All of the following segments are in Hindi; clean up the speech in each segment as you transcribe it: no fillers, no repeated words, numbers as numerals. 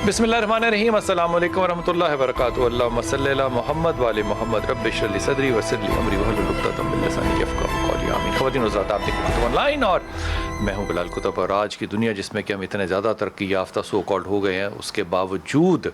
बिस्मिल्लाहिर्रहमानिर्रहीम अस्सलाम वालेकुम वरहमतुल्लाहि वबरकातुहू अल्लाहुम्मा सल्लि अला मुहम्मद व आले मुहम्मद रब्बि इश्रह ली सदरी व यस्सिर ली अमरी वहलुल उक़दतम मिन लिसानी यफ़क़हू क़ौली आमीन। ख़वातीन और हज़रात, आप देख रहे हैं ऑनलाइन और मैं हूँ बिलाल कुतुब। और आज की दुनिया जिसमें कि हम इतने ज़्यादा तरक्की याफ्ता सो कॉल्ड हो गए हैं, उसके बावजूद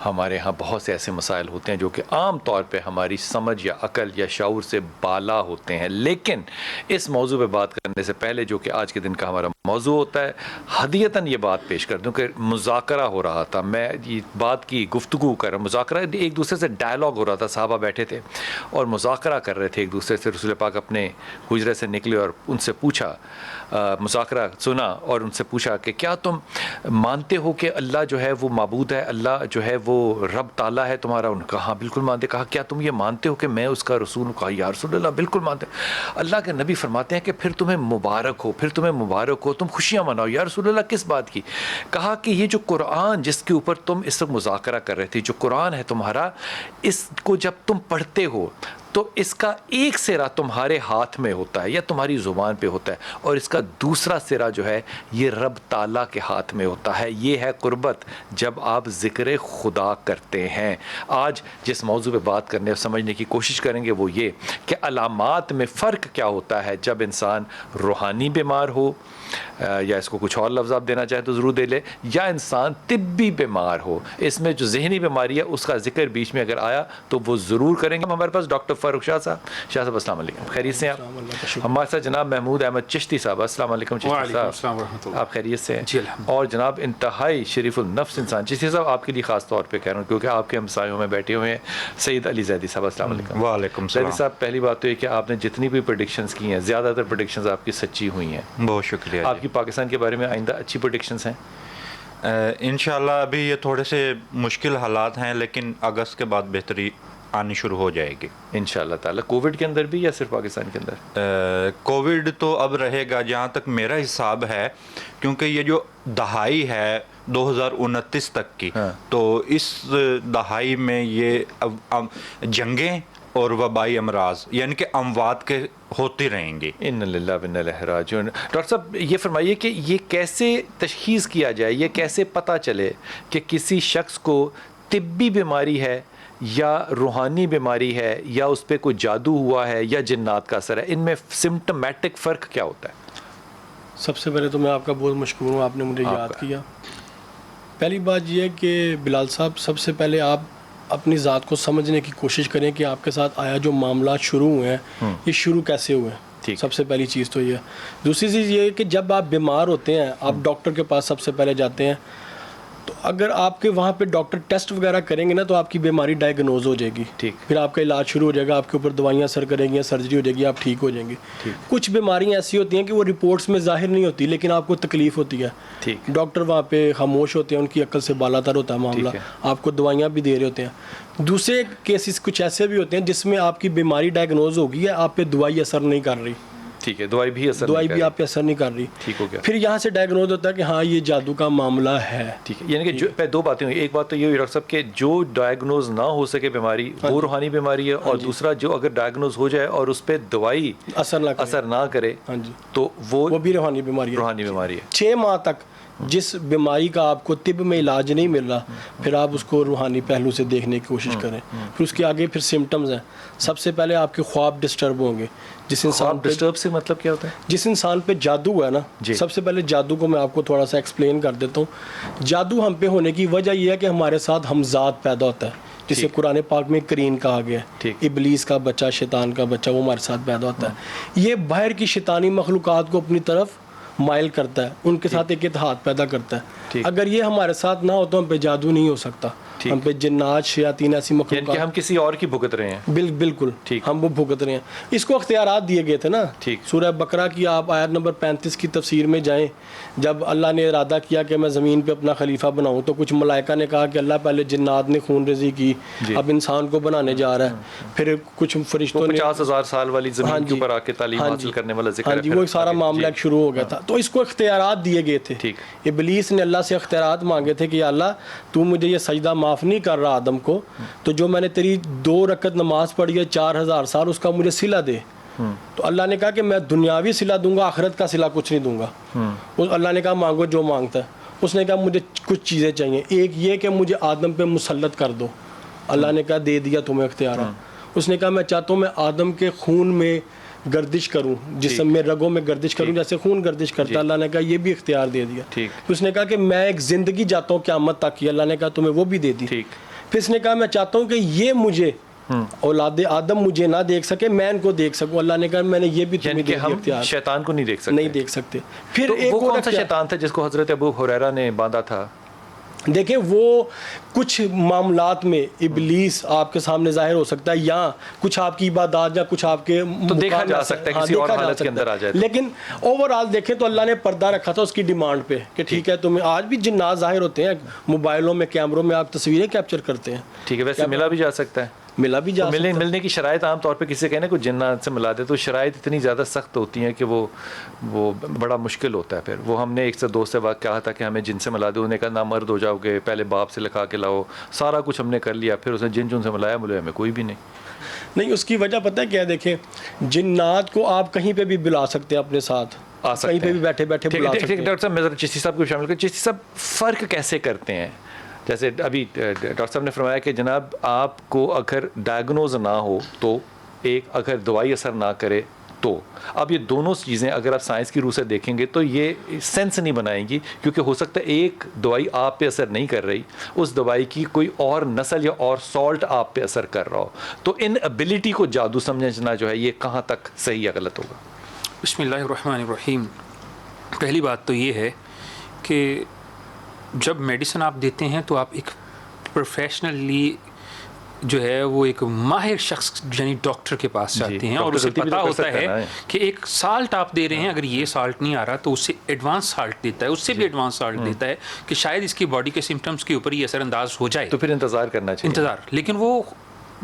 हमारे यहाँ बहुत से ऐसे मसाइल होते हैं जो कि आम तौर पर हमारी समझ या अकल या शऊर से बाला होते हैं। लेकिन इस मौजू पर बात करने से पहले, जो कि आज के दिन का हमारा मौजू होता है, हदीयतन ये बात पेश कर दूँ कि मुज़ाकरा हो रहा था, मैं ये बात की गुफ्तगू कर रहा, मुज़ाकरा एक दूसरे से डायलॉग हो रहा था। साहबा बैठे थे और मुज़ाकरा कर रहे थे एक दूसरे से। रसूल पाक अपने हुजरे से निकले और उनसे पूछा, मुज़ाकरा सुना और उनसे पूछा कि क्या तुम मानते हो कि अल्लाह जो है वो माबूद है, अल्लाह जो है वो रब ताला है तुम्हारा? उन्होंने कहा हाँ बिल्कुल मानते। कहा क्या तुम ये मानते हो कि मैं उसका रसूल हूँ? कहा या रसूल अल्लाह बिल्कुल मानते। अल्लाह के नबी फरमाते हैं कि फिर तुम्हें मुबारक हो, फिर तुम्हें मुबारक हो, तुम खुशियाँ मनाओ। या रसूल अल्लाह किस बात की? कहा कि ये जो कुरान जिसके ऊपर तुम इस वक्त मुज़ाकरा कर रहे थे, जो कुरान है तुम्हारा, इसको जब तुम पढ़ते हो तो इसका एक सिरा तुम्हारे हाथ में होता है या तुम्हारी ज़ुबान पे होता है, और इसका दूसरा सिरा जो है ये रब ताला के हाथ में होता है। ये है कुर्बत जब आप ज़िक्र खुदा करते हैं। आज जिस मौजू पे बात करने और समझने की कोशिश करेंगे वो ये कि अलामात में फ़र्क क्या होता है जब इंसान रूहानी बीमार हो, या इसको कुछ और लफ्ज़ आप देना चाहें तो ज़रूर दे ले, या इंसान तिब्बी बीमार हो। इसमें जो ज़हनी बीमारी है उसका जिक्र बीच में अगर आया तो वो ज़रूर करेंगे। हमारे पास डॉक्टर फ़ारूक शाह साहब अस्सलाम वालेकुम, खैरियत से आप? हमारे साथ जनाब महमूद अहमद चिश्ती साहब, अस्सलाम वालेकुम चिश्ती साहब, आप खैरियत से हैं? और जनाब इंतहाई शरीफुल नफ्स इंसान चिश्ती साहब, आपके लिए ख़ास तौर पर कह रहा हूँ क्योंकि आपके हमसायों में बैठे हुए हैं सईद अली ज़ैदी साहब, अस्सलाम वालेकुम। वालेकुम ज़ैदी साहब, पहली बात तो ये कि आपने जितनी भी प्रेडिक्शंस की हैं, ज़्यादातर प्रेडिक्शंस आपकी सच्ची हुई हैं, बहुत शुक्रिया। आपकी पाकिस्तान के बारे में आइंदा अच्छी प्रेडिक्शंस हैं? इंशाल्लाह अभी ये थोड़े से मुश्किल हालात हैं, लेकिन अगस्त के बाद बेहतरी आनी शुरू हो जाएगी इंशाल्लाह ताला। कोविड के अंदर भी या सिर्फ पाकिस्तान के अंदर? कोविड तो अब रहेगा जहाँ तक मेरा हिसाब है, क्योंकि ये जो दहाई है 2029 तक की, हाँ। तो इस दहाई में ये जंगें और वबाई अमराज यानी कि अमवात के होती रहेंगी। इन्ना लिल्लाहि व इन्ना इलैहि राजिऊन। डॉक्टर साहब ये फरमाइए कि ये कैसे तशख़ीस किया जाए, ये कैसे पता चले कि किसी शख्स को तिब्बी बीमारी है या रूहानी बीमारी है या उस पर कोई जादू हुआ है या जिन्नात का असर है? इनमें सिम्टोमेटिक फ़र्क क्या होता है? सबसे पहले तो मैं आपका बहुत मशकूर हूँ, आपने मुझे याद किया। पहली बात यह है कि बिलाल साहब, सबसे पहले आप अपनी ज़ात को समझने की कोशिश करें कि आपके साथ आया जो मामला शुरू हुए हैं ये शुरू कैसे हुए हैं। सबसे पहली चीज़ तो ये है। दूसरी चीज़ ये है कि जब आप बीमार होते हैं, आप डॉक्टर के पास सबसे पहले जाते हैं, तो अगर आपके वहाँ पे डॉक्टर टेस्ट वगैरह करेंगे ना तो आपकी बीमारी डायग्नोज हो जाएगी। फिर आपका इलाज शुरू हो जाएगा, आपके ऊपर दवाइयाँ असर करेंगी, सर्जरी हो जाएगी, आप ठीक हो जाएंगे। कुछ बीमारियाँ ऐसी होती हैं कि वो रिपोर्ट्स में जाहिर नहीं होती लेकिन आपको तकलीफ़ होती है। डॉक्टर वहाँ पे खामोश होते हैं, उनकी अक्ल से बालातर होता है मामला, आपको दवाइयाँ भी दे रहे होते हैं। दूसरे केसेस कुछ ऐसे भी होते हैं जिसमें आपकी बीमारी डायग्नोज होगी है, आप पे दवाई असर नहीं कर रही। ठीक है, दवाई भी आप पे असर नहीं कर रही। ठीक हो गया। फिर यहाँ से डायग्नोज होता है कि हाँ ये जादू का मामला है। ठीक है, यानी कि जो दो बातें हुई। एक बात तो ये हुई डॉक्टर साहब कि जो डायग्नोज ना हो सके बीमारी वो रूहानी बीमारी है, और दूसरा जो अगर डायग्नोज हो जाए और उस पर दवाई असर ना करे तो वो भी रूहानी बीमारी है। 6 माह तक जिस बीमारी का आपको तिब में इलाज नहीं मिल रहा, फिर आप उसको रूहानी पहलू से देखने की कोशिश करें। फिर उसके आगे फिर सिम्टम्स हैं। सबसे पहले आपके ख्वाब डिस्टर्ब होंगे। जिस इंसान डिस्टर्ब से मतलब क्या होता है? जिस इंसान पे जादू है ना, सबसे पहले जादू को मैं आपको थोड़ा सा एक्सप्लेन कर देता हूँ। जादू हम पे होने की वजह यह है कि हमारे साथ हमजाद पैदा होता है, जिसे कुरान पाक में करीन कहा गया है। इबलीस का बच्चा, शैतान का बच्चा, वो हमारे साथ पैदा होता है। ये बाहर की शैतानी मखलूक़ात को अपनी तरफ माइल करता है, उनके साथ एक इत्तेहाद पैदा करता है। अगर ये हमारे साथ ना हो तो हम पे जादू नहीं हो सकता। हम पे जिन्नात, शयातीन, ऐसी मखलूक़ात, हम किसी और की भुगत रहे हैं। बिल्कुल हम वो भुगत रहे हैं। इसको अख्तियारात दिए गए थे ना। सूरह बकरा की आप आयत नंबर 35 की तफसीर में जाएं, जब अल्लाह ने इरादा किया कि मैं ज़मीन पे अपना खलीफा बनाऊं, तो कुछ मलाइका ने कहा कि अल्लाह पहले जिन्नात ने खून रेजी की, अब इंसान को बनाने जा रहा है। फिर कुछ फरिश्तों ने 50,000 साल वाली ज़मीन के ऊपर आके तालीम हासिल करने वाला ज़िक्र है। वो सारा मामला शुरू हो गया था। तो इसको इख्तियारात दिए गए थे। इबलीस ने अल्लाह से इख्तियारात मांगे थे कि अल्लाह तू मुझे ये सजदा माफ़ नहीं कर रहा आदम को, तो जो मैंने तेरी 2 रकत नमाज पढ़ी है 4000 साल, उसका मुझे सिला दे। तो अल्लाह ने कहा कि मैं दुनियावी सिला दूंगा, आखिरत का सिला कुछ नहीं दूंगा। उस अल्लाह ने कहा मांगो जो मांगता है। उसने कहा मुझे कुछ चीज़ें चाहिए, एक ये कि मुझे आदम पे मुसल्लत कर दो। अल्लाह ने कहा दे दिया तुम्हें इख्तियार। उसने कहा मैं चाहता हूँ मैं आदम के खून में गर्दिश करूं, जिसम में रगों में गर्दिश करूं जैसे खून गर्दिश करता है। अल्लाह ने कहा ये भी इख्तियार दे दिया। ठीक। उसने कहा कि मैं एक ज़िंदगी चाहता हूँ क़यामत तक की। अल्लाह ने कहा तुम्हें वो भी दे दी। ठीक। फिर इसने कहा मैं चाहता हूँ कि ये मुझे औलाद आदम मुझे ना देख सके, मैं इनको देख सकूं। अल्लाह ने कहा मैंने ये भी तुम्हें दे दिया हम इख्तियार। शैतान को नहीं देख सकते, नहीं देख सकते। फिर तो एक वो और कौन सा इख्तियार- शैतान था जिसको हजरत अबू हुरैरा ने बांधा था? देखिए वो कुछ मामलात में इबलीस आपके सामने जाहिर हो सकता है, या कुछ आपकी इबादत या कुछ आपके तो देखा मुकाम जा में सकता है हाँ, किसी और देखा जा हालत के सकता अंदर है। आ जाए तो। लेकिन ओवरऑल देखें तो अल्लाह ने पर्दा रखा था उसकी डिमांड पे कि ठीक है तुम्हें आज भी जिन्नात जाहिर होते हैं, मोबाइलों में कैमरों में आप तस्वीरें कैप्चर करते हैं। ठीक है, वैसे मिला भी जा सकता है, मिला भी जा तो सकता है। मिलने की शराइत आम तौर पे किसी से कहने को जिन्नात से मिला दे तो शराइत इतनी ज़्यादा सख्त होती हैं कि वो बड़ा मुश्किल होता है। फिर वो हमने एक से दोस्त से बात कहा था कि हमें जिन से मिला दो, उन्होंने कहा ना मर्द हो जाओगे, पहले बाप से लिखा के लाओ, सारा कुछ हमने कर लिया, फिर उसने जिन से मिलाया, बोले हमें कोई भी नहीं। उसकी वजह पता है क्या है? देखें जिन्नात को आप कहीं पे भी बुला सकते हैं अपने साथ, आ सकते कहीं पे हैं। भी बैठे बैठे ठीक बुला है, सकते हैं। डॉक्टर साहब मैं ज़रा चिश्ती साहब को शामिल कर, चिश्ती साहब फ़र्क कैसे करते हैं? जैसे अभी डॉक्टर साहब ने फरमाया कि जनाब आपको अगर डायग्नोज ना हो तो एक, अगर दवाई असर ना करे तो, अब ये दोनों चीज़ें अगर आप साइंस की रूह से देखेंगे तो ये सेंस नहीं बनाएंगी, क्योंकि हो सकता है एक दवाई आप पे असर नहीं कर रही, उस दवाई की कोई और नस्ल या और सॉल्ट आप पे असर कर रहा हो। तो इन एबिलिटी को जादू समझना जो है ये कहाँ तक सही या गलत होगा? बिस्मिल्लाहिर्रहमानिर्रहीम। पहली बात तो ये है कि जब मेडिसिन आप देते हैं तो आप एक प्रोफेशनली जो है वो एक माहिर शख्स यानी डॉक्टर के पास जाते हैं और उसे पता होता है कि एक साल्ट आप दे रहे हैं, अगर ये साल्ट नहीं आ रहा तो उससे एडवांस साल्ट देता है, उससे भी एडवांस साल्ट देता है कि शायद इसकी बॉडी के सिम्टम्स के ऊपर ये असरअंदाज हो जाए। तो फिर इंतज़ार करना चाहिए। इंतज़ार, लेकिन वो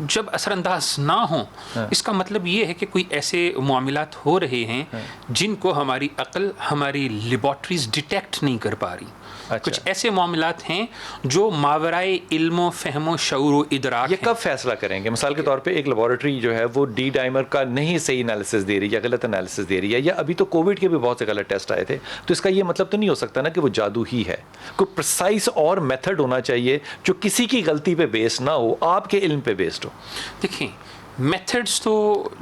जब असरअंदाज ना हो इसका मतलब ये है कि कोई ऐसे मामलात हो रहे हैं जिनको हमारी अक्ल, हमारी लेबॉर्ट्रीज डिटेक्ट नहीं कर पा रही। अच्छा। कुछ ऐसे मामलात हैं जो मावराए इल्मो फहमो शऊर इदराक ये कब फैसला करेंगे? मिसाल के तौर पे एक लेबॉरेटरी जो है वो डी डाइमर का नहीं सही एनालिसिस दे रही है या गलत एनालिसिस दे रही है, या अभी तो कोविड के भी बहुत से गलत टेस्ट आए थे, तो इसका ये मतलब तो नहीं हो सकता ना कि वो जादू ही है। कोई प्रिसाइज और मेथड होना चाहिए जो किसी की गलती पे बेस्ड ना हो, आपके इल्म पे बेस्ड हो। देखिए मेथड्स तो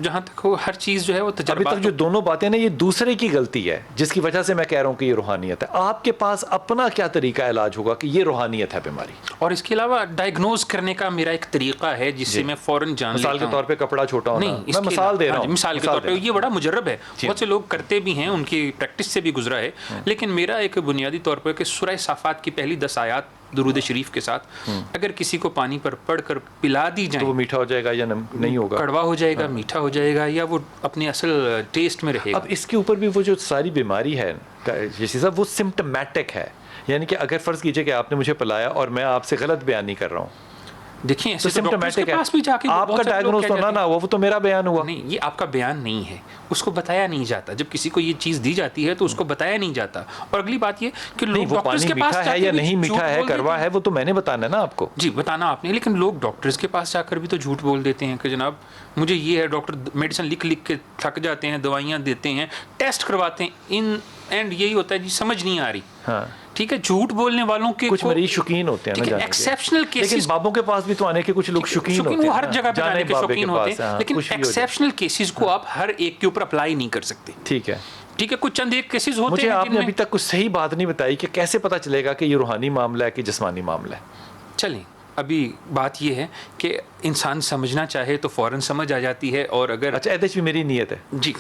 जहाँ तक हो हर चीज़ जो है वो अभी तजर्बा तक जो दोनों बातें ना ये दूसरे की गलती है, जिसकी वजह से मैं कह रहा हूँ कि ये रूहानियत है। आपके पास अपना क्या तरीका इलाज होगा कि ये रूहानियत है बीमारी? और इसके अलावा डायग्नोज करने का मेरा एक तरीका है जिससे मैं फौरन जान मिसाल लेता के तौर पे कपड़ा छोटा होना, नहीं, मैं इसके मिसाल दे रहा हाँ, हूँ, मिसाल के तौर पे ये बड़ा मुजर्रब है, बहुत से लोग करते भी हैं, उनकी प्रैक्टिस से भी गुजरा है। लेकिन मेरा एक बुनियादी तौर पर कि सूरह साफात की पहली 10 आयात दुरूद शरीफ के साथ अगर किसी को पानी पर पढ़कर पिला दी जाए तो वो मीठा हो जाएगा या नहीं होगा? कड़वा हो जाएगा, मीठा हो जाएगा, या वो अपने असल टेस्ट में रहेगा। अब इसके ऊपर भी वो जो सारी बीमारी है जैसे साहब वो सिम्टमेटिक है, यानी कि अगर फ़र्ज़ कीजिए कि आपने मुझे पिलाया और मैं आपसे गलत बयान नहीं कर रहा हूँ, देखिए तो सिम्टमेटिक है, आपका डायग्नोज होना ना हुआ, वो तो मेरा बयान हुआ। नहीं, ये आपका बयान नहीं है, उसको बताया नहीं जाता। जब किसी को ये चीज़ दी जाती है तो उसको बताया नहीं जाता। और अगली बात ये कि नहीं, लोग वो डॉक्टर्स पानी के पास मीठा है या नहीं मीठा है, कड़वा है, वो तो मैंने बताना है ना आपको। जी बताना आपने, लेकिन लोग डॉक्टर्स के पास जाकर भी तो झूठ बोल देते हैं कि जनाब मुझे ये है, डॉक्टर मेडिसिन लिख लिख के थक जाते हैं, दवाइयाँ देते हैं, टेस्ट करवाते हैं, इन एंड यही होता है जी समझ नहीं आ रही। हाँ ठीक है, झूठ बोलने वालों के कुछ मरीज शौकीन होते हैं ना जाने के। एक्सेप्शनल केसेस, लेकिन बाबों के पास भी तो आने के कुछ लोग शौकीन होते हैं, वो हर जगह पे जाने जाने के बाबे शौकीन के होते पास, हैं, हाँ, लेकिन कुछ भी हो जाए। एक्सेप्शनल केसेस को आप हर एक के ऊपर अप्लाई नहीं कर सकते। ठीक है, ठीक है, कुछ चंद एक केसेस होते मुझे हैं आपने जिनमें अभी तक कुछ सही बात नहीं बताई कि कैसे पता चलेगा कि ये रूहानी मामला है कि जिस्मानी मामला है। चलें, अभी बात ये है कि इंसान समझना चाहे तो फ़ौरन समझ आ जाती है, और अगर अच्छा एहदे च भी मेरी नीयत है। जी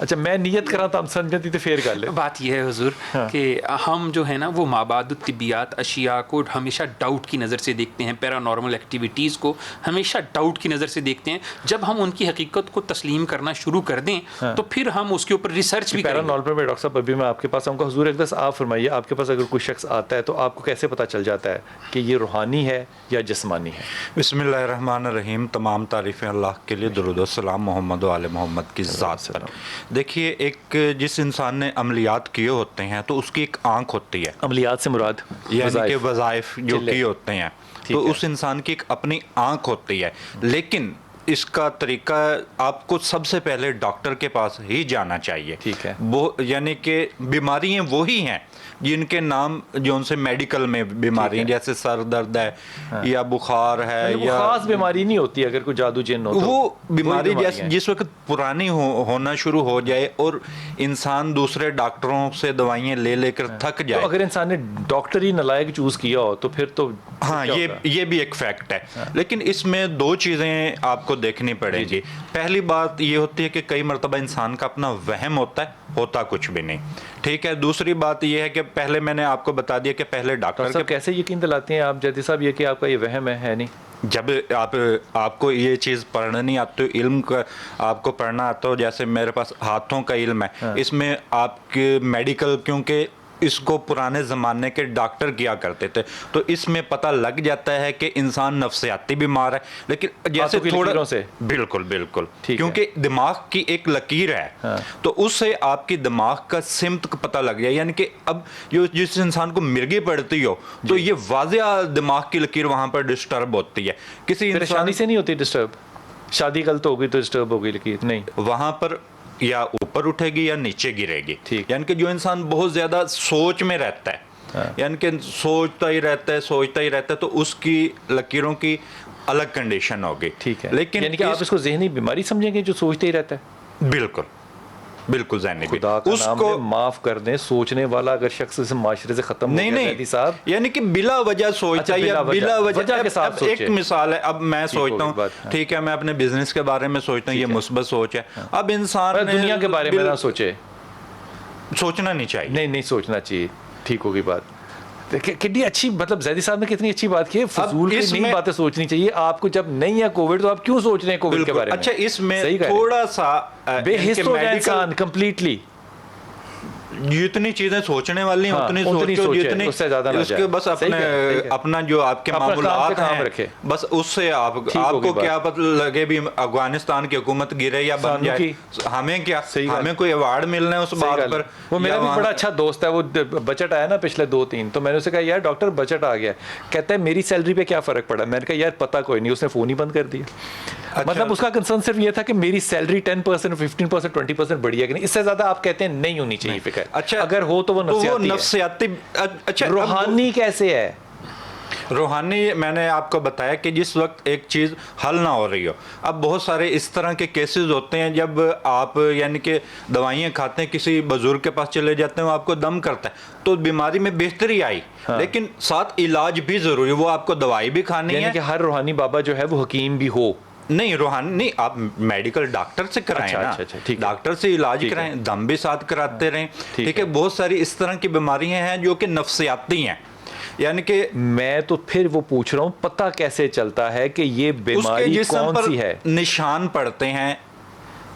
अच्छा मैं नीयत करा तो हम समझती तो फेर गल है। बात यह है हुजूर कि हम जो है ना वो माबादुत तिबियात अशिया को हमेशा डाउट की नज़र से देखते हैं, पैरानॉर्मल एक्टिविटीज़ को हमेशा डाउट की नज़र से देखते हैं। जब हम उनकी हकीकत को तस्लीम करना शुरू कर दें तो फिर हम उसके ऊपर रिसर्च भी करेंगे। पैरानॉर्मल में डॉक्टर साहब अभी मैं आपके पास आऊँगा, हुजूर एक दस आप फरमाइए, आपके पास अगर कोई शख्स आता है तो आपको कैसे पता चल जाता है कि ये रूहानी है या जिस्मानी है? बिस्मिल्लाहिर्रहमानिर्रहीम। तमाम तारीफ़ें अल्लाह के लिए, दुरूद व सलाम मोहम्मद व आले मोहम्मद की ज़ात पर। देखिए, एक जिस इंसान ने अमलियात किए होते हैं तो उसकी एक आँख होती है, अमलियात से मुराद यानी कि वज़ाइफ जो किए होते हैं, तो उस इंसान की एक अपनी आँख होती है। लेकिन इसका तरीका, आपको सबसे पहले डॉक्टर के पास ही जाना चाहिए। ठीक है। वो यानी कि बीमारियां वही हैं जिनके नाम जो उनसे मेडिकल में बीमारी, जैसे सर दर्द है या बुखार है मतलब वो या खास बीमारी नहीं होती अगर कोई जादू जिन हो तो। वो बीमारी वही जैसे हैं। जिस वक्त पुरानी होना शुरू हो जाए और इंसान दूसरे डॉक्टरों से दवाइयाँ ले लेकर थक तो जाए। अगर इंसान ने डॉक्टर ही नालायक चूज किया हो तो फिर तो हाँ, क्या होगा? ये भी एक फैक्ट है। लेकिन इसमें दो चीज़ें आपको देखनी पड़ेगी। पहली बात ये होती है कि कई मरतबा इंसान का अपना वहम होता कुछ भी नहीं। ठीक है। दूसरी बात ये है कि पहले मैंने आपको बता दिया कि पहले डॉक्टर सब कैसे यकीन दिलाते हैं आप जैदी साहब ये कि आपका ये वहम है नहीं? जब आपको ये चीज़ पढ़ना नहीं आती, इल्म का आपको पढ़ना आता हो, जैसे मेरे पास हाथों का इल्म है, इसमें आपके मेडिकल, क्योंकि इसको पुराने ज़माने के डॉक्टर किया करते थे, तो इसमें पता लग जाता है कि इंसान नफ्सियाती बीमार है। लेकिन जैसे हाथों की थोड़ा लकीरों से? बिल्कुल बिल्कुल, ठीक है। क्योंकि दिमाग की एक लकीर है, तो उससे आपकी दिमाग का सिम्त का पता लग जाए। यानी कि अब जिस इंसान को मिर्गी पड़ती हो तो ये वाज़ेह दिमाग की लकीर वहाँ पर डिस्टर्ब होती है। किसी परेशानी से नहीं होती डिस्टर्ब? शादी गलत हो गई तो डिस्टर्ब हो गई लकीर नहीं? वहाँ पर या ऊपर उठेगी या नीचे गिरेगी। ठीक। यानी कि जो इंसान बहुत ज्यादा सोच में रहता है, यानी कि सोचता ही रहता है तो उसकी लकीरों की अलग कंडीशन होगी। ठीक है। लेकिन यानी कि आप इसको ज़हनी बीमारी समझेंगे जो सोचते ही रहता है? बिल्कुल ज़हनी भी। खुदा का नाम ले, माफ कर दें, सोचने वाला अगर शख्स इस माशरे से खत्म नहीं हो गया जैदी साहब, यानी कि बिला वजह सोचता है या बिला वजह के साथ अब सोचे। एक मिसाल है, अब मैं सोचता होगी बात, हूँ, ठीक है, मैं अपने बिजनेस के बारे में सोचता हूँ, ये मुस्बत सोच है। अब इंसान ने दुनिया के बारे में ना सोचे, सोचना नहीं चाहिए। नहीं सोचना चाहिए। ठीक होगी बात। कितनी अच्छी, मतलब जैदी साहब ने कितनी अच्छी बात की है। फजूल की नहीं बातें सोचनी चाहिए। आपको जब नहीं है कोविड तो आप क्यों सोच रहे हैं कोविड के बारे में? अच्छा, इसमें सही कह रहे हैं। थोड़ा सा बेहिस हो जाए इंसान कंप्लीटली। जितनी चीजें सोचने वाली हैं उतनी सोचो, जितनी उससे ज्यादा ना उसके जाए। बस सही कह रहे हैं। अपना जो आपके अपना काम पे मामूलात काम हैं रखे। बस उससे होगी आपको बात। क्या पता लगे भी अफगानिस्तान की हुकूमत गिरे या बन जाए, हमें क्या, हमें कोई अवार्ड मिलना है उस बात पर। वो मेरा भी बड़ा अच्छा दोस्त है, वो बजट आया ना पिछले 2-3, तो मैंने उसे कहा यार डॉक्टर बजट आ गया, कहता है मेरी सैलरी पे क्या फर्क पड़ा? मैंने कहा यार पता कोई नहीं, उसने फोन ही बंद कर दिया। मतलब उसका कंसर्न सिर्फ ये था कि मेरी सैलरी 10%, 15%, 20% बढ़ी है कि नहीं, इससे ज्यादा आप कहते हैं नहीं होनी चाहिए फिक्र। अच्छा, अगर हो तो वो नफ्सियाती। अच्छा, रूहानी कैसे है? रूहानी मैंने आपको बताया कि जिस वक्त एक चीज़ हल ना हो रही हो। अब बहुत सारे इस तरह के केसेस होते हैं जब आप यानी कि दवाइयाँ खाते हैं, किसी बुजुर्ग के पास चले जाते हैं, वो आपको दम करता है तो बीमारी में बेहतरी आई, लेकिन साथ इलाज भी ज़रूरी, वो आपको दवाई भी खानी है। यानी कि हर रूहानी बाबा जो है वो हकीम भी हो? नहीं, रूहानी नहीं, आप मेडिकल डॉक्टर से कराएं ना। अच्छा, ठीक है। डॉक्टर से इलाज कराएं, दम भी साथ कराते रहें। ठीक है। बहुत सारी इस तरह की बीमारियां हैं जो कि नफ्सियाती हैं, यानी कि मैं तो फिर वो पूछ रहा हूँ पता कैसे चलता है कि ये बीमारी कौन सी है? निशान पड़ते हैं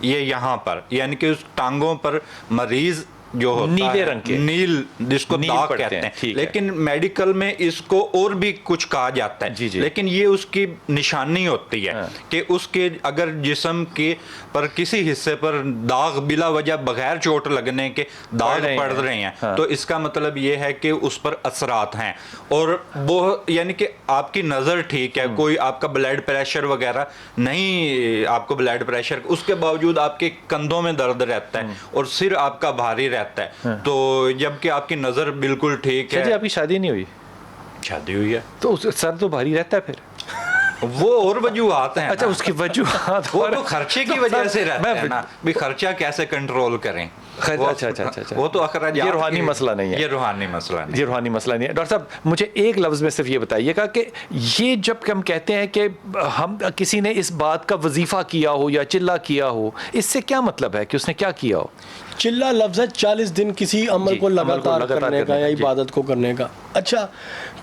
ये यहाँ पर, यानी कि उस टांगों पर मरीज जो होता नीले है, रंग के, नील जिसको नील दाग पड़ते कहते हैं, हैं, ठीक लेकिन मेडिकल में इसको और भी कुछ कहा जाता है। जी। लेकिन ये उसकी निशानी होती है कि उसके अगर जिस्म के पर किसी हिस्से पर दाग बिला वजह बगैर चोट लगने के दाग पड़ रहे हैं, तो इसका मतलब ये है कि उस पर असरात हैं। और वो यानी कि आपकी नज़र ठीक है, कोई आपका ब्लड प्रेशर वगैरह नहीं, आपको ब्लड प्रेशर, उसके बावजूद आपके कंधों में दर्द रहता है और सिर आपका भारी रहता है, तो जबकि आपकी नजर बिल्कुल ठीक है। आपकी शादी नहीं हुई? शादी हुई है तो सर तो भारी रहता है फिर? वो और वजूहात हैं। अच्छा, उसकी वजूहात वो तो खर्चे की वजह से रहता है ना, भी खर्चा कैसे कंट्रोल करें। अच्छा, वो तो अखराज, ये रूहानी मसला नहीं है। ये रूहानी मसला नहीं, ये रूहानी मसला नहीं है। डॉक्टर साहब मुझे एक लफ्ज़ में सिर्फ ये बताइएगा कि ये जब हम कहते हैं कि हम किसी ने इस बात का वजीफ़ा किया हो या चिल्ला किया हो, इससे क्या मतलब है कि उसने क्या किया हो? चिल्ला लफ्ज़ है 40 दिन किसी अमल को लगातार करने का या इबादत को करने का। अच्छा,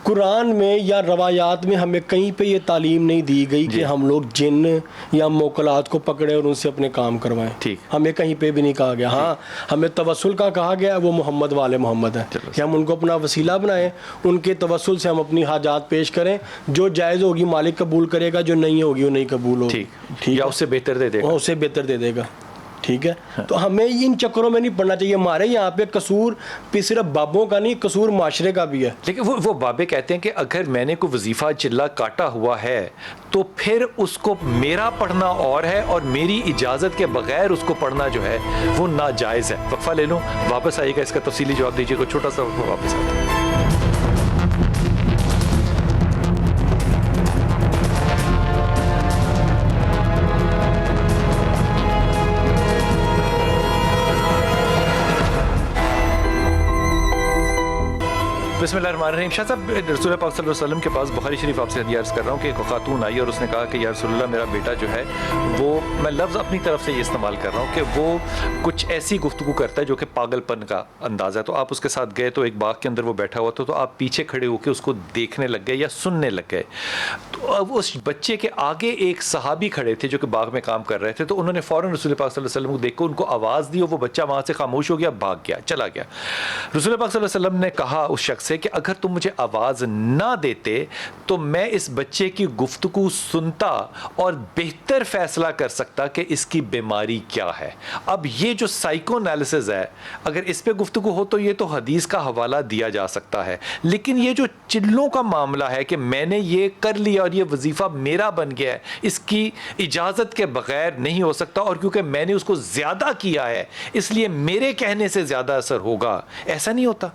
कुरान में या रवायात में हमें कहीं पे ये तालीम नहीं दी गई कि हम लोग जिन या मोकलात को पकड़े और उनसे अपने काम करवाएं। ठीक, हमें कहीं पे भी नहीं कहा गया। हाँ, हमें तवस्सुल का कहा गया, वो मोहम्मद वाले मोहम्मद है कि हम उनको अपना वसीला बनाएं, उनके तवस्सुल से हम अपनी हाजात पेश करें, जो जायज़ होगी मालिक कबूल करेगा, जो नहीं होगी वो नहीं कबूल होगी। ठीक, या उससे बेहतर दे देगा। उससे बेहतर दे देगा। ठीक है। तो हमें इन चक्करों में नहीं पड़ना चाहिए। हमारे यहाँ पे कसूर सिर्फ बाबों का नहीं, कसूर माशरे का भी है। लेकिन वो बाबे कहते हैं कि अगर मैंने कोई वजीफ़ा चिल्ला काटा हुआ है तो फिर उसको मेरा पढ़ना और है, और मेरी इजाज़त के बगैर उसको पढ़ना जो है वो नाजायज़ है। वक्फा ले लूँ, वापस आइएगा, इसका तफसीली जवाब दीजिएगा। छोटा सा वक्फा, वापस आते हैं। बिस्मिल्लाहिर्रहमानिर्रहीम। शाह साहब, रसूल पाक सल्लल्लाहु अलैहि वसल्लम के पास बुखारी शरीफ आपसे हदीया अर्ज़ कर रहा हूँ कि एक खातून आई और उसने कहा कि या रसूलल्लाह, मेरा बेटा जो है वो, मैं लफ्ज़ अपनी तरफ से ये इस्तेमाल कर रहा हूँ कि वो कुछ ऐसी गुफ्तगू करता है जो कि पागलपन का अंदाज़ा है। तो आप उसके साथ गए तो एक बाग के अंदर वो बैठा हुआ था, तो आप पीछे खड़े होकर उसको देखने लग गए या सुनने लग गए। तो अब उस बच्चे के आगे एक सहाबी खड़े थे जो कि बाग में काम कर रहे थे, तो उन्होंने फ़ौरन रसूल पाक सल्लल्लाहु अलैहि वसल्लम को देखकर उनको आवाज़ दी और वो बच्चा वहाँ से खामोश हो गया, भाग गया, चला गया। रसूल पाक सल्लल्लाहु अलैहि वसल्लम ने कहा उस शख्स से कि अगर तुम मुझे आवाज़ ना देते तो मैं इस बच्चे की गुफ्तगू सुनता और बेहतर फैसला कर सकता कि इसकी बीमारी क्या है। अब ये जो साइकोएनालिसिस है, अगर इस पे गुफ्तगू हो तो ये तो हदीस का हवाला दिया जा सकता है, लेकिन ये जो चिल्लों का मामला है कि मैंने ये कर लिया और ये वजीफ़ा मेरा बन गया है, इसकी इजाज़त के बगैर नहीं हो सकता, और क्योंकि मैंने उसको ज़्यादा किया है इसलिए मेरे कहने से ज़्यादा असर होगा, ऐसा नहीं होता।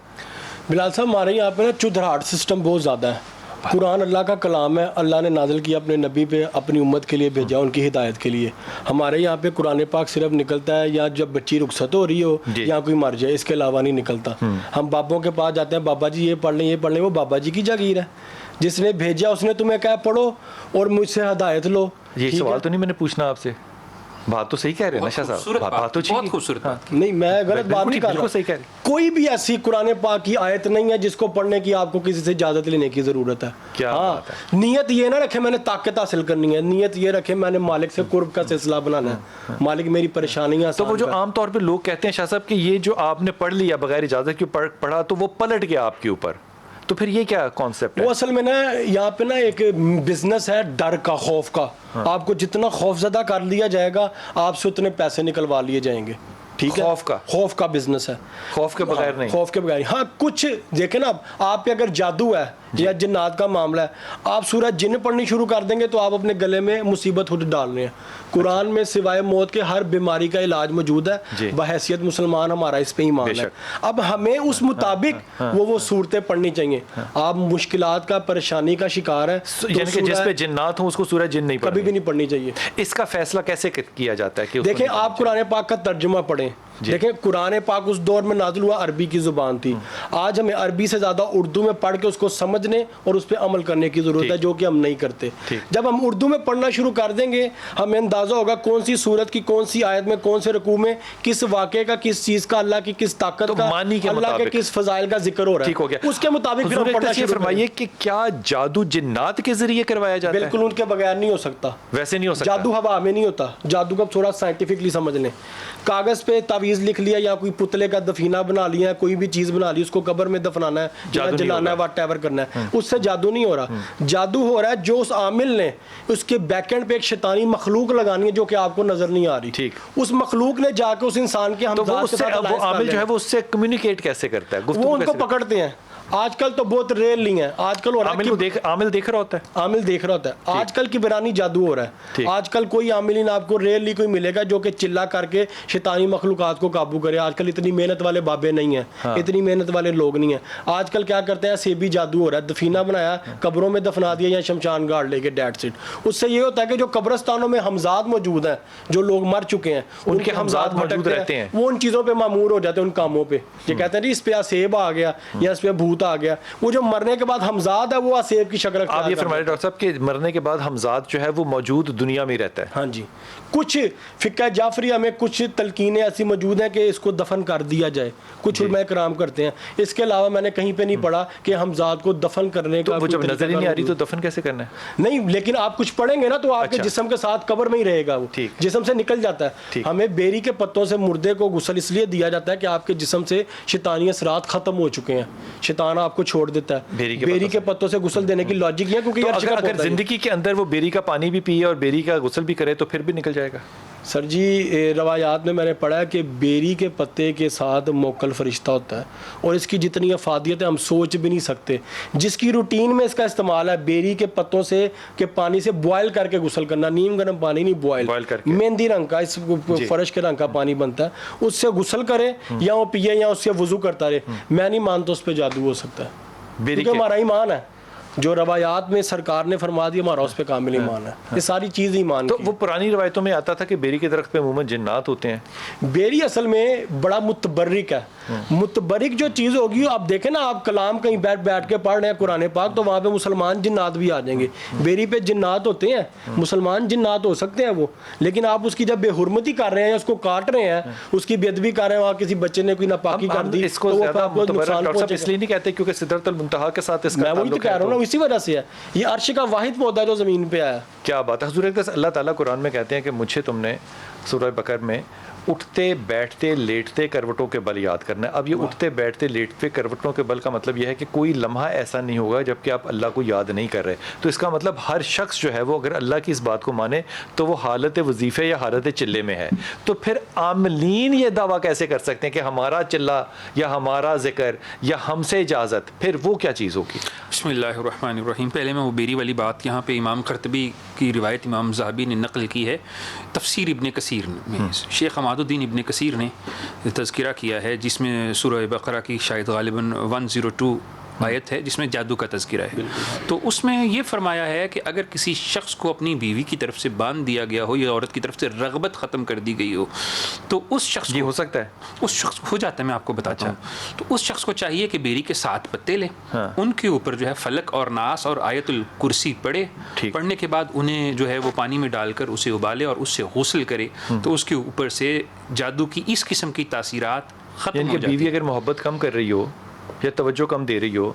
बिलाल साहब, हमारे यहाँ पे ना चुधराट सिस्टम बहुत ज़्यादा है। कुरान अल्लाह का कलाम है, अल्लाह ने नाज़िल किया अपने नबी पे, अपनी उम्मत के लिए भेजा, उनकी हिदायत के लिए। हमारे यहाँ पे कुरान पाक सिर्फ निकलता है या जब बच्ची रुखसत हो रही हो या कोई मर जाए, इसके अलावा नहीं निकलता। हम बाबों के पास जाते हैं, बाबा जी ये पढ़ लें, ये पढ़ लें। वो बाबा जी की जागीर है, जिसने भेजा उसने तुम्हें कहा पढ़ो और मुझसे हिदायत लो। ये सवाल तो नहीं मैंने पूछना आपसे, बात तो सही कह रहे हैं ना शाह साहब, बात तो बहुत खूबसूरत बात। नहीं, मैं गलत बात नहीं कर रहा। सही कह रहे। कोई भी ऐसी कुरान पाक की आयत नहीं है जिसको पढ़ने की आपको किसी से इजाजत लेने की जरूरत है। क्या बात है। नियत ये ना रखे मैंने ताकत हासिल करनी है, नियत ये रखे मैंने मालिक से कुर्ब का सिलसिला बनाना है, मालिक मेरी परेशानियां। तो वो जो आमतौर पे लोग कहते हैं शाह साहब कि ये जो आपने पढ़ लिया बगैर इजाजत के पढ़ा तो वो पलट गया आपके ऊपर, तो फिर ये क्या कॉन्सेप्ट है? वो असल में ना यहाँ पे ना एक बिजनेस है डर का, खौफ का। आपको जितना खौफजदा कर लिया जाएगा आपसे उतने पैसे निकलवा लिए जाएंगे। ठीक है, खौफ का बिजनेस है, खौफ के बगैर नहीं, खौफ के बगैर। हाँ, कुछ देखे ना आप पे अगर जादू है या जिन्नात का मामला है, आप सूरज जिन्न पढ़नी शुरू कर देंगे तो आप अपने गले में मुसीबत खुद डाल रहे हैं। कुरान में सिवाय मौत के हर बीमारी का इलाज मौजूद है। बहैसियत मुसलमान हमारा इस पे ईमान है। अब हमें उस मुताबिक वो सूरतें पढ़नी चाहिए। आप मुश्किलात का, परेशानी का शिकार है, यानी कि जिस पे जिन्नात हो उसको सूरज जिन्न नहीं कभी भी नहीं पढ़नी चाहिए। इसका फैसला कैसे किया जाता है? देखें, आप कुरान पाक का तर्जुमा पढ़ें। देखें, कुरान पाक उस दौर में नाज़िल हुआ, अरबी की जुबान थी। आज हमें अरबी से ज़्यादा उर्दू में पढ़ के उसको समझने और उस पर अमल करने की ज़रूरत है, जो कि हम नहीं करते। जब हम उर्दू में पढ़ना शुरू कर देंगे हमें अंदाज़ा होगा कौन सी सूरत की कौन सी आयत में कौन से रकू में किस वाक़े का, किस चीज़ का, अल्लाह की किस ताकत का, अल्लाह के किस फजाइल का जिक्र हो रहा है। ठीक हो गया। उसके मुताबिक फिर हम पढ़ना शुरू फरमाइए कि क्या जादू जिन्नात के जरिए करवाया जाता है? बिल्कुल उनके बगैर नहीं हो सकता। वैसे नहीं हो सकता। जादू हवा में नहीं होता। जादू का थोड़ा साइंटिफिकली समझ लें। कागज पे तावीज़ लिख लिया या कोई पुतले का दफीना बना लिया, कोई भी चीज़ बना ली, उसको कब्र में दफनाना है या जलाना है, व्हाटएवर करना है, उससे जादू नहीं हो रहा। जादू हो रहा है जो उस आमिल ने उसके बैकएंड पे एक शैतानी मखलूक लगानी है जो कि आपको नजर नहीं आ रही। ठीक। उस मखलूक ने जाके उस इंसान के हमजाद के साथ वो आमिल जो है वो उससे कम्युनिकेट कैसे करता है? वो उनको पकड़ते हैं। आजकल तो बहुत रेयर नहीं है। आजकल आमिल देख रहा होता है, आमिल देख रहा होता है। आजकल की बिरानी जादू हो रहा है। आजकल कोई आमिल आपको रेयरली कोई मिलेगा जो कि चिल्ला करके शैतानी मखलूकात को काबू करे। आजकल इतनी मेहनत वाले बाबे नहीं है। हाँ। इतनी मेहनत वाले लोग नहीं है। आजकल क्या करते हैं, सेबी जादू हो रहा है। दफीना बनाया, कब्रों में दफना दिया या शमशान घाट लेके, डेट सिट। उससे ये होता है कि जो कब्रस्तानों में हमजाद मौजूद हैं, जो लोग मर चुके हैं, उनके हमजाद मौजूद रहते हैं, वो उन चीज़ों पर मामूर हो जाते हैं, उन कामों पर। ये कहते हैं इस पे सेब आ गया या इस पे भूत आ गया। वो जो मरने के बाद हमजाद है वो आसेब की शक्ल। आप ये फरमाइए डॉक्टर साहब कि मरने के बाद हमजाद जो है वो मौजूद दुनिया में रहता है? हाँ जी। कुछ फ़िक़्ह जाफरिया में कुछ तलकीनें ऐसी मौजूद हैं कि इसको दफन कर दिया जाए, कुछ उलमा कराम करते हैं। इसके अलावा मैंने कहीं पे नहीं पढ़ा कि हमजाद को दफन करने का। वो जब नजर ही नहीं आ रही तो दफन कैसे करना है? नहीं, लेकिन आप कुछ पढ़ेंगे ना तो आपके जिस्म के साथ कब्र में ही रहेगा, वो जिस्म से निकल जाता है। हमें बेरी के पत्तों से मुर्दे को गुस्ल इसलिए दिया जाता है कि आपके जिस्म से शैतानी असरात खत्म हो चुके हैं, शैतान आपको छोड़ देता है। बेरी के पत्तों से गुस्ल देने की लॉजिक है, क्योंकि अगर जिंदगी के अंदर वो बेरी का पानी भी पिए और बेरी का गुस्ल भी करे तो फिर भी निकल जाएगा। सर जी रवायात में मैंने पढ़ा है कि बेरी के पत्ते के साथ मोकल फरिश्ता होता है और इसकी जितनी अफादियत है हम सोच भी नहीं सकते। जिसकी रूटीन में इसका इस्तेमाल है बेरी के पत्तों से के पानी से बॉयल करके गुस्ल करना, नीम गर्म पानी नहीं, बॉयल करके मेहंदी रंग का इस फर्श के रंग का पानी बनता है, उससे गुस्ल करे या वो पिए या उससे वजू करता रहे। मैं नहीं मानता उस पर जादू हो सकता है, क्योंकि हमारा ईमान है जो रवायात में सरकार ने फरमा दिया, हमारा उस पर कामिल ईमान है। ये सारी चीज़ ईमान तो वो पुरानी रवायतों में आता था कि बेरी के दरख्त पे अमूमन जिन्नात होते हैं। बेरी असल में बड़ा मुतबर्रिक है। मुतबर्रिक जो चीज़ होगी, आप देखें ना, आप कलाम कहीं बैठ के पढ़ रहे हैं कुरान पाक, तो वहाँ पे मुसलमान जिन्नात भी आ जाएंगे। बेरी पे जिन्नात होते हैं, मुसलमान जिन्नात हो सकते हैं वो, लेकिन आप उसकी जब बेहुरमती कर रहे हैं, उसको काट रहे हैं, उसकी बेदबी कर रहे हैं, वहाँ किसी बच्चे ने कोई नापाकी कर दी, इसको तो ज्यादा वो नुकसान पहुंचेगा। इसलिए नहीं कहते क्योंकि सिदरतुल मुंतहा के साथ इसका मैं वही तो ताल्लुक कह है। रहा हूँ ना, इसी वजह से है। ये अर्श का वाहिद पौधा है जो ज़मीन पे आया। क्या बात है हुजूर अक़दस, अल्लाह ताला कुरान में कहते हैं कि मुझे तुमने सूरह बकर में उठते बैठते लेटते करवटों के बल याद करना है। अब ये उठते बैठते लेटते करवटों के बल का मतलब यह है कि कोई लम्हा ऐसा नहीं होगा जबकि आप अल्लाह को याद नहीं कर रहे। तो इसका मतलब हर शख्स जो है वो अगर अल्लाह की इस बात को माने तो वो हालत वजीफ़े या हालत चिल्ले में है। तो फिर आमलीन ये दावा कैसे कर सकते हैं कि हमारा चिल्ला या हमारा जिक्र या हमसे इजाज़त, फिर वो क्या चीज़ होगी? बिस्मिल्लाहिर्रहमानिर्रहीम। पहले मैं वो बेरी वाली बात यहाँ पे इमाम कर्तबी की रिवायत इमाम ज़हाबी ने नकल की है तफसीर इब्ने कसीर में। शेख हमादुद्दीन इब्ने कसीर ने तज़किरा किया है जिसमें सूरह बकरा की शायद गालिबन 102 आयत है जिसमें जादू का तज़किरा है। तो उसमें ये फरमाया है कि अगर किसी शख्स को अपनी बीवी की तरफ से बांध दिया गया हो या औरत की तरफ से रग़बत ख़त्म कर दी गई हो तो उस शख्स ये हो सकता है, उस शख्स हो जाता है। मैं आपको बताता हूँ। तो उस शख्स को चाहिए कि बेरी के 7 पत्ते ले, उनके ऊपर जो है फलक और नास और आयतुल कुर्सी पढ़े। पढ़ने के बाद उन्हें जो है वो पानी में डालकर उसे उबाले और उससे गुस्ल करे, तो उसके ऊपर से जादू की इस किस्म की तासीरात ख़त्म हो जाती है। बीवी अगर मोहब्बत कम कर रही हो या तवज्जो कम दे रही हो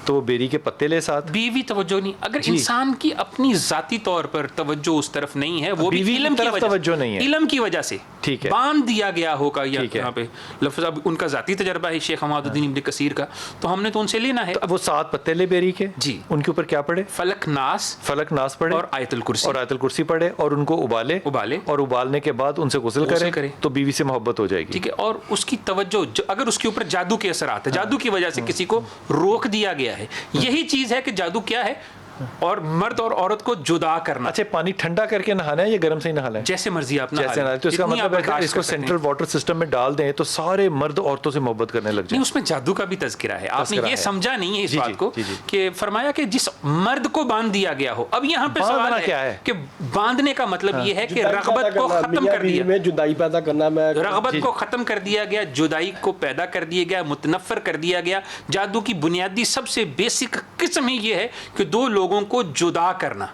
तो वो बेरी के पत्ते ले साथ। बीवी तवज्जो नहीं, अगर इंसान की अपनी जाती तौर पर तवज्जो उस तरफ नहीं है, वो भी इल्म की वजह तवज्जो नहीं है, इल्म की वजह से ठीक है बांध दिया गया होगा। यहाँ पे लफ्ज़ अब उनका जाती तजर्बा है शेख हमादुद्दीन इब्ने कसीर का, तो हमने तो उनसे लेना है। तो अब वो 7 पत्ते ले बेरी के, जी, उनके ऊपर क्या पढ़े? फलक नास पढ़े और आयतुल कुर्सी पढ़े और उनको उबाले और उबालने के बाद उनसे गुस्ल करे तो बीवी से मोहब्बत हो जाएगी। ठीक है। और उसकी तवज्जो अगर उसके ऊपर जादू के असरात है, जादू की वजह से किसी को रोक दिया गया है, यही चीज है कि जादू क्या है, और मर्द और औरत को जुदा करना। अच्छा, पानी ठंडा करके नहाना है या गर्म से ही नहाना है? जैसे मर्जी आप जैसे नहाए। तो इसका मतलब है कि इसको सेंट्रल वाटर सिस्टम में डाल दें तो सारे मर्द औरतों से मोहब्बत करने लग जाएं। उसमें जादू का भी तज़किरा है, आपने ये समझा नहीं है इस बात को कि फरमाया कि जिस मर्द को बांध दिया गया हो। अब यहाँ पे सवाल क्या है कि बांधने का मतलब ये है कि रग़बत को खत्म कर दिया, जुदाई पैदा करना, रग़बत को खत्म कर दिया गया, जुदाई को पैदा कर दिया गया, मुतनफ़र कर दिया गया। जादू की बुनियादी सबसे बेसिक किस्म ही ये है कि 2 लोगों को जुदा करना,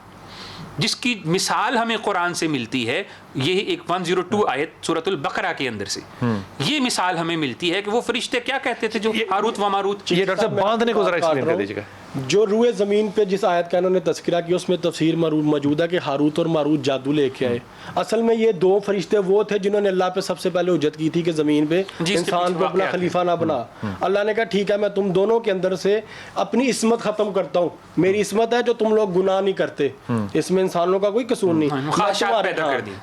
जिसकी मिसाल हमें कुरान से मिलती है। यही एक 102 आयत सूरतुल बकरा के अंदर से ये मिसाल हमें मिलती है कि वो फरिश्ते क्या कहते थे जो हारूत व मारूत। ये डॉक्टर साहब बांधने को जरा एक्सप्लेन कर दीजिएगा। जो रूए ज़मीन पे जिस आयत का इन्होंने तज़किरा किया उसमें तफसीर मौजूद है कि हारूत और मारूत जादू लेके आए। असल में ये 2 फरिश्ते वो थे जिन्होंने अल्लाह पे सबसे पहले हुज्जत की थी कि ज़मीन पे इंसान को अपना खलीफा ना बना। अल्लाह ने कहा ठीक है, मैं तुम दोनों के अंदर से अपनी इसमत ख़त्म करता हूँ। मेरी इसमत है जो तुम लोग गुनाह नहीं करते, इसमें इंसानों का कोई कसूर नहीं।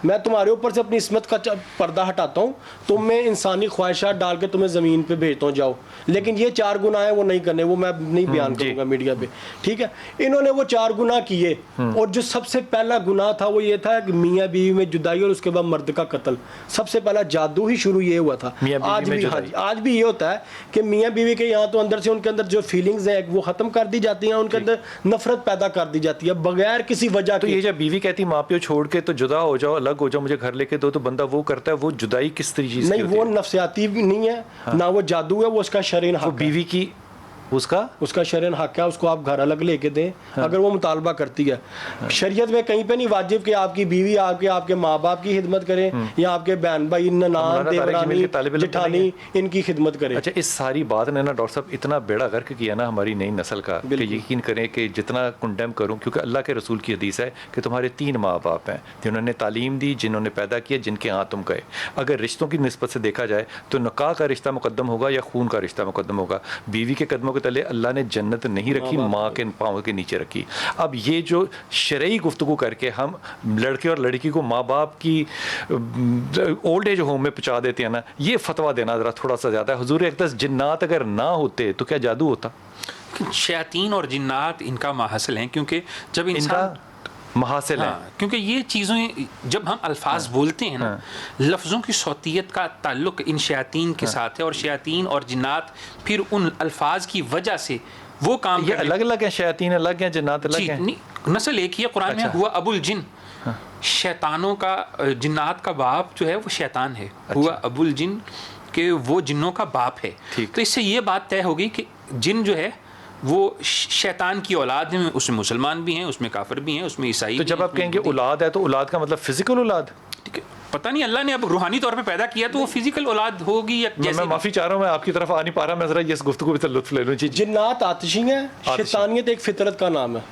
मैं तुम्हारे ऊपर से अपनी इसमत का पर्दा हटाता हूँ, तुम में इंसानी ख्वाहिशात डाल के तुम्हें ज़मीन पे भेजता हूँ, जाओ। लेकिन ये 4 गुनाह है वो नहीं करने, वो मैं नहीं बयान करूँगा मीडिया पे, ठीक है। इन्होंने वो 4 गुनाह किए और जो सबसे पहला गुनाह था वो ये था कि मियाँ बीवी में जुदाई और उसके बाद मर्द का कत्ल। सबसे पहला जादू ही शुरू ये हुआ था। आज भी ये होता है कि मियाँ बीवी के यहाँ तो अंदर से उनके अंदर जो फीलिंग्स है वो ख़त्म कर दी जाती हैं, उनके अंदर नफरत पैदा कर दी जाती है बगैर किसी वजह। तो ये जब बीवी कहती माँ प्यो छोड़ के तो जुदा हो जाओ, अलग हो जाओ, मुझे घर लेके दो, तो बंदा वो करता है, वो जुदाई किस तरीके से? नहीं, वो नफ्सियाती भी नहीं है, ना वो जादू है, वो उसका शरीन हक है। बीवी की उसका शरीन हक है, उसको आप घर अलग लेके दें अगर वो मुतालबा करती है। शरीयत में कहीं पे नहीं वाजिब कि आपकी बीवी आपके माँ बाप की खिदमत करे या आपके बहन भाई, ननान, देवरानी, जेठानी, इनकी खिदमत करे। अच्छा, इस सारी बात ने ना डॉक्टर साहब इतना बेड़ा गर्क किया ना हमारी नई नस्ल का कि यकीन करें कि जितना कंडेम करूं, क्योंकि अल्लाह के रसूल की हदीस है कि तुम्हारे 3 माँ बाप हैं जिन्होंने तालीम दी, जिन्होंने पैदा किया, जिनके यहाँ तुम गए। अगर रिश्तों की निस्बत से देखा जाए तो निकाह का रिश्ता मुकद्दम होगा या खून का रिश्ता मुकद्दम होगा? बीवी के कदमों के तले अल्लाह ने जन्नत नहीं रखी, माँ के पाँव के नीचे रखी। अब ये जो शरई गुफ्तगू करके हम लड़के और लड़की को माँ बाप की ओल्ड एज होम में पहुँचा देते हैं ना, ये फतवा देना ज़रा थोड़ा सा ज़्यादा है। हुजूर अक़दस जिन्नात अगर ना होते तो क्या जादू होता? शयातीन और जिन्नात इनका माहसल हैं, क्योंकि जब इंसान महासिल है। हाँ, क्योंकि ये चीज़ें जब हम अल्फाज बोलते हैं ना, लफ्ज़ों की सौतियत का ताल्लुक इन शयातीन के साथ है, और शयातीन और जिन्नात फिर उन अल्फाज की वजह से वो काम ये अलग अलग हैं, शयातीन अलग हैं, जिन्नात अलग हैं। नस्ल एक ही है। कुरान में हुआ अबुल जिन, शैतानों का, जिन्नात का बाप जो है वो शैतान है। हुआ अबुल जिन के वो जिन्नों का बाप है। तो इससे ये बात तय होगी कि जिन जो है वो शैतान की औलाद है। उसमें मुसलमान भी हैं, उसमें काफिर भी हैं, उसमें ईसाई। तो जब आप कहेंगे औलाद है तो औलाद का मतलब फिजिकल औलाद? ठीक है, पता नहीं अल्लाह ने अब रूहानी तौर पे पैदा किया तो वो फिजिकल औलाद होगी या मैं माफी चाह रहा हूँ, मैं आपकी तरफ आ नहीं पा रहा, मैं जरा इस गुफ्तगू से लुत्फ ले लूँ। जिन्नात आतिशी है, शैतानियत एक फितरत का नाम है।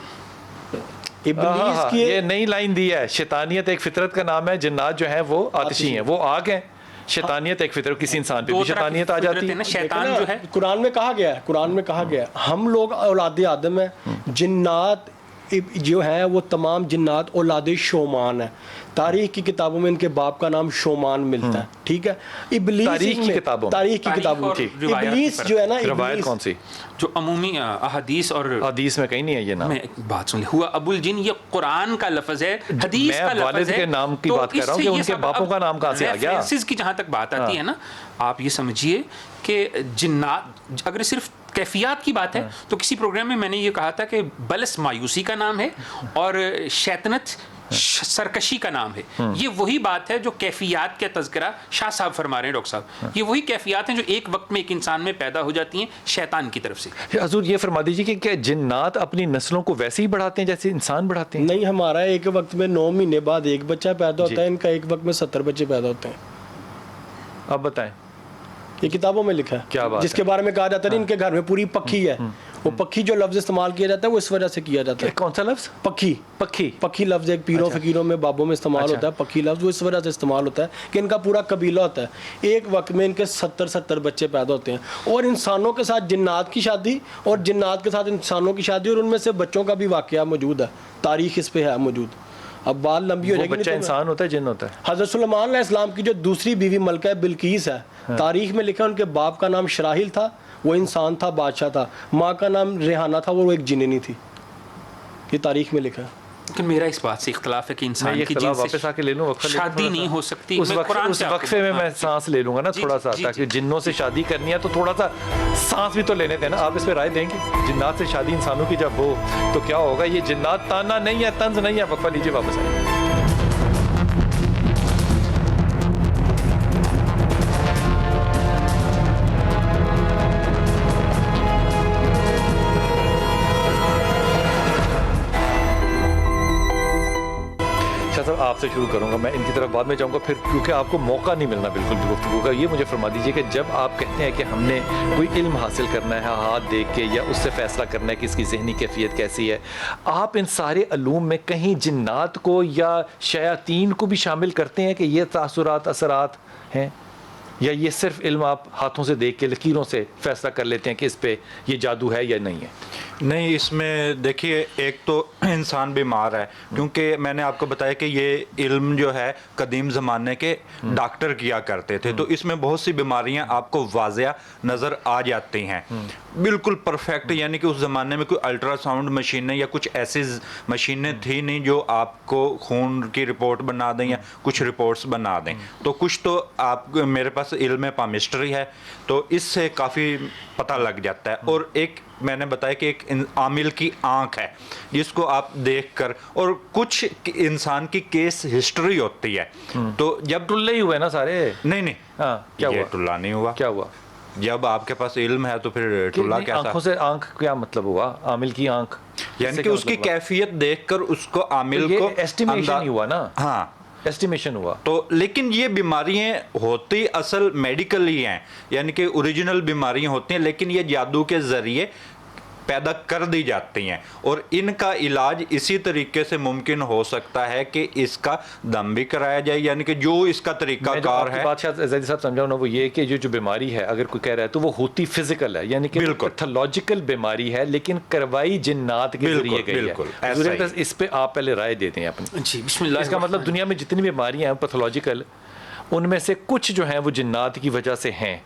इब्लीस की ये नई लाइन दी है, शैतानियत एक फितरत का नाम है, जिन्नात जो है वो आतिशी हैं, वो आग हैं। शैतानियत एक फितरत, किसी इंसान पे भी शैतानियत आ जाती है। शैतान जो है कुरान में कहा गया है, कुरान में कहा गया है हम लोग औलाद आदम है, जिन्नात जो है वो तमाम जिन्नात औलाद शोमान है। तारीख की किताबों में इनके बाप का नाम शोमान मिलता है, ठीक है। इब्लीस तारीख की किताबों इब्लीस जो है ना, रवायत कौन सी? जो अमूमी अहदीस और हदीस में कहीं नहीं है ये नाम। मैं एक बात सुन, हुआ अबुल जिन ये कुरान का लफ्ज है, हदीस का लफ्ज है। के नाम की बात कर रहा हूँ कि उनके बापों का नाम कहाँ से आ गया। रेफरेंसेस की जहाँ तक बात आती है ना, आप ये समझिए कि जिन्नात, अगर सिर्फ कैफियत की बात है तो किसी प्रोग्राम में मैंने ये कहा था कि बलस मायूसी का नाम है और शैतनत सरकशी का नाम है। ये वही बात है जो कैफियत का तज़किरा शाह साहब फरमा रहे हैं, डॉक्टर साहब। ये वही कैफियत हैं जो एक वक्त में एक इंसान में पैदा हो जाती हैं शैतान की तरफ से। हजूर ये फरमा दीजिए कि क्या जिन्नात अपनी नस्लों को वैसे ही बढ़ाते हैं जैसे इंसान बढ़ाते हैं? नहीं, हमारा एक वक्त में 9 महीने बाद एक बच्चा पैदा होता है, इनका एक वक्त में 70 बच्चे पैदा होते हैं। अब बताएं, ये किताबों में लिखा है। क्या बात जिसके बारे में कहा जाता है इनके घर में पूरी पक्की है। वो पक्की जो लफ्ज इस्तेमाल किया जाता है वो इस वजह से किया जाता है। कौन सा लफ्ज? पक्की। पक्की पक्की लफ्ज एक पीरों फकीरों में बाबों में इस्तेमाल होता है। पक्की लफ्ज वो इस वजह से इस्तेमाल होता है कि इनका पूरा कबीला होता है। एक वक्त में इनके 70 बच्चे पैदा होते हैं, और इंसानों के साथ जिन्नात की शादी और जिन्नात के साथ इंसानों की शादी, और उनमें से बच्चों का भी वाकया मौजूद है, तारीख इस पे है मौजूद। अब बात लंबी हो जाएगी। बच्चा इंसान होता है, जिन्न होता है? हज़रत सुलेमान अलैहिस्सलाम की जो दूसरी बीवी मलका बिल्कीस है, तारीख में लिखा उनके बाप का नाम शराहिल था, वो इंसान था, बादशाह था। माँ का नाम रेहाना था, वो एक जिन्नी थी। ये तारीख में लिखा है। लेकिन मेरा इस बात से इख्तलाफ है कि इंसान की जिन वापस आके ले लूं, शादी नहीं हो सकती। उस वक्फे में मैं सांस ले लूंगा ना थोड़ा सा, ताकि जिन्नों से शादी करनी है तो थोड़ा सा सांस भी तो लेने देना। आप इस पे राय देंगे? जिन्नात से शादी इंसानों की जब हो तो क्या होगा? ये जिन्नात ताना नहीं है, तंज नहीं है। वक्फा लीजिए, वापस आइए। आपसे शुरू करूंगा, मैं इनकी तरफ बाद में जाऊंगा फिर, क्योंकि आपको मौका नहीं मिलना बिल्कुल भी गुफ्तगू का। ये मुझे फरमा दीजिए कि जब आप कहते हैं कि हमने कोई इल्म हासिल करना है हाथ देख के, या उससे फैसला करना है कि इसकी जहनी कैफियत कैसी है, आप इन सारे अलूम में कहीं जिन्नात को या शयातीन को भी शामिल करते हैं कि ये तासुरात असरात हैं, या ये सिर्फ इल्म आप हाथों से देख के लकीरों से फैसला कर लेते हैं कि इस पे ये जादू है या नहीं है? नहीं, इसमें देखिए, एक तो इंसान बीमार है, क्योंकि मैंने आपको बताया कि ये इल्म जो है कदीम ज़माने के डॉक्टर किया करते थे, तो इसमें बहुत सी बीमारियां आपको वाज़िया नज़र आ जाती हैं, बिल्कुल परफेक्ट। यानी कि उस ज़माने में कोई अल्ट्रासाउंड मशीनें या कुछ ऐसी मशीनें थी नहीं जो आपको खून की रिपोर्ट बना दें या कुछ रिपोर्ट्स बना दें। तो कुछ तो आप, मेरे पास इल्म पामिस्ट्री है, तो इससे काफ़ी पता लग जाता है। और एक मैंने बताया कि एक आमिल की आंख है जिसको आप देखकर, और कुछ इंसान की केस हिस्ट्री होती है। तो जब टुल्ले ही हुए ना सारे? नहीं, क्या हुआ? टुल्ला नहीं हुआ। क्या हुआ? जब आपके पास इल्म है तो फिर टुल्ला कैसा? आंखों से आंख क्या मतलब हुआ? आमिल की आंख यानी कि उसकी कैफियत देखकर उसको आमिल को एस्टिमेशन ही हुआ ना? हाँ, एस्टिमेशन हुआ। तो लेकिन ये बीमारियां होती असल मेडिकल ही हैं, यानी कि ओरिजिनल बीमारियां होती हैं, लेकिन ये जादू के जरिए पैदा कर दी जाती हैं, और इनका इलाज इसी तरीके से मुमकिन हो सकता है कि इसका दम भी कराया जाए, यानी कि जो इसका तरीकाकार है। बात शायद जैदी साहब समझाओ ना, वो ये कि जो बीमारी है अगर कोई कह रहा है तो वो होती फिजिकल है, यानी कि पैथोलॉजिकल बीमारी है, लेकिन करवाई जिन्नात के जरिए गई है। इस पे आप पहले राय दे दें अपनी। जी बिस्मिल्लाह। इसका मतलब दुनिया में जितनी बीमारियां हैं पैथोलॉजिकल, उनमें से कुछ जो हैं वो जिन्नात की वजह से हैं,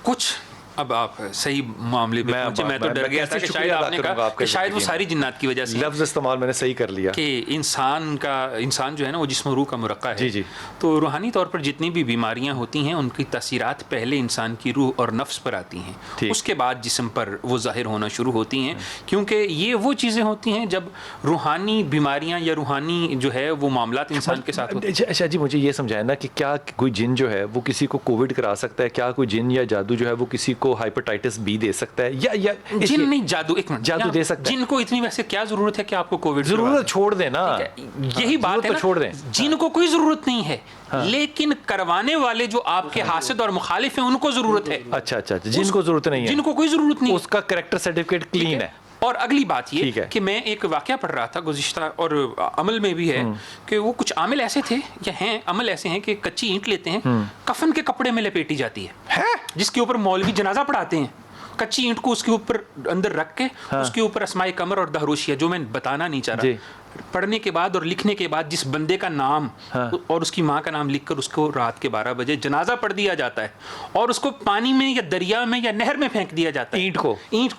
कुछ अब आप सही मामले पे पहुंचे। मैं तो डर गया था कि शायद आपने कहा कि शायद वो सारी जिन्नात की वजह से। लफ्ज़ इस्तेमाल मैंने सही कर लिया कि इंसान जो है ना वो जिस्म रूह का मुरक्का है। जी जी। तो रूहानी तौर पर जितनी भी बीमारियां होती हैं उनकी तसीरात पहले इंसान की रूह और नफ्स पर आती हैं, उसके बाद जिस्म पर वो ज़ाहिर होना शुरू होती हैं, क्योंकि ये वो चीज़ें होती हैं जब रूहानी बीमारियां या रूहानी जो है वो मामलात इंसान के साथ होते हैं। अच्छा जी, मुझे ये समझाए ना कि क्या कोई जिन जो है वो किसी को कोविड करा सकता है? क्या कोई जिन या जादू जो है वो किसी को हाइपेटाइटिस बी दे सकता है? या जिन नहीं, जादू। एक मिनट, जादू दे सकता है। जिन को इतनी वैसे क्या जरूरत है कि आपको कोविड? जरूरत छोड़ देना, यही बात है ना, छोड़ दें। जिन को कोई जरूरत नहीं है, लेकिन करवाने वाले जो आपके हासिद और मुखालिफ हैं उनको जरूरत है। अच्छा, जिनको जरूरत नहीं है, जिनको कोई जरूरत नहीं, उसका कैरेक्टर सर्टिफिकेट क्लीन है। और अगली बात ये कि मैं एक वाकया पढ़ रहा था गुज़िश्ता, और अमल में भी है कि वो कुछ आमिल ऐसे थे या हैं, अमल ऐसे हैं कि कच्ची ईंट लेते हैं, कफन के कपड़े में लपेटी जाती है, जिसके ऊपर मौलवी जनाजा पढ़ाते हैं, कच्ची ईंट को उसके ऊपर अंदर रख के उसके ऊपर अस्माए कमर और दहरोशिया, जो मैं बताना नहीं चाह रहा, पढ़ने के बाद और लिखने के बाद जिस बंदे का नाम और उसकी माँ का नाम लिखकर उसको रात के 12 बजे जनाजा पढ़ दिया जाता है और उसको पानी में या दरिया में या नहर में फेंक दिया जाता है,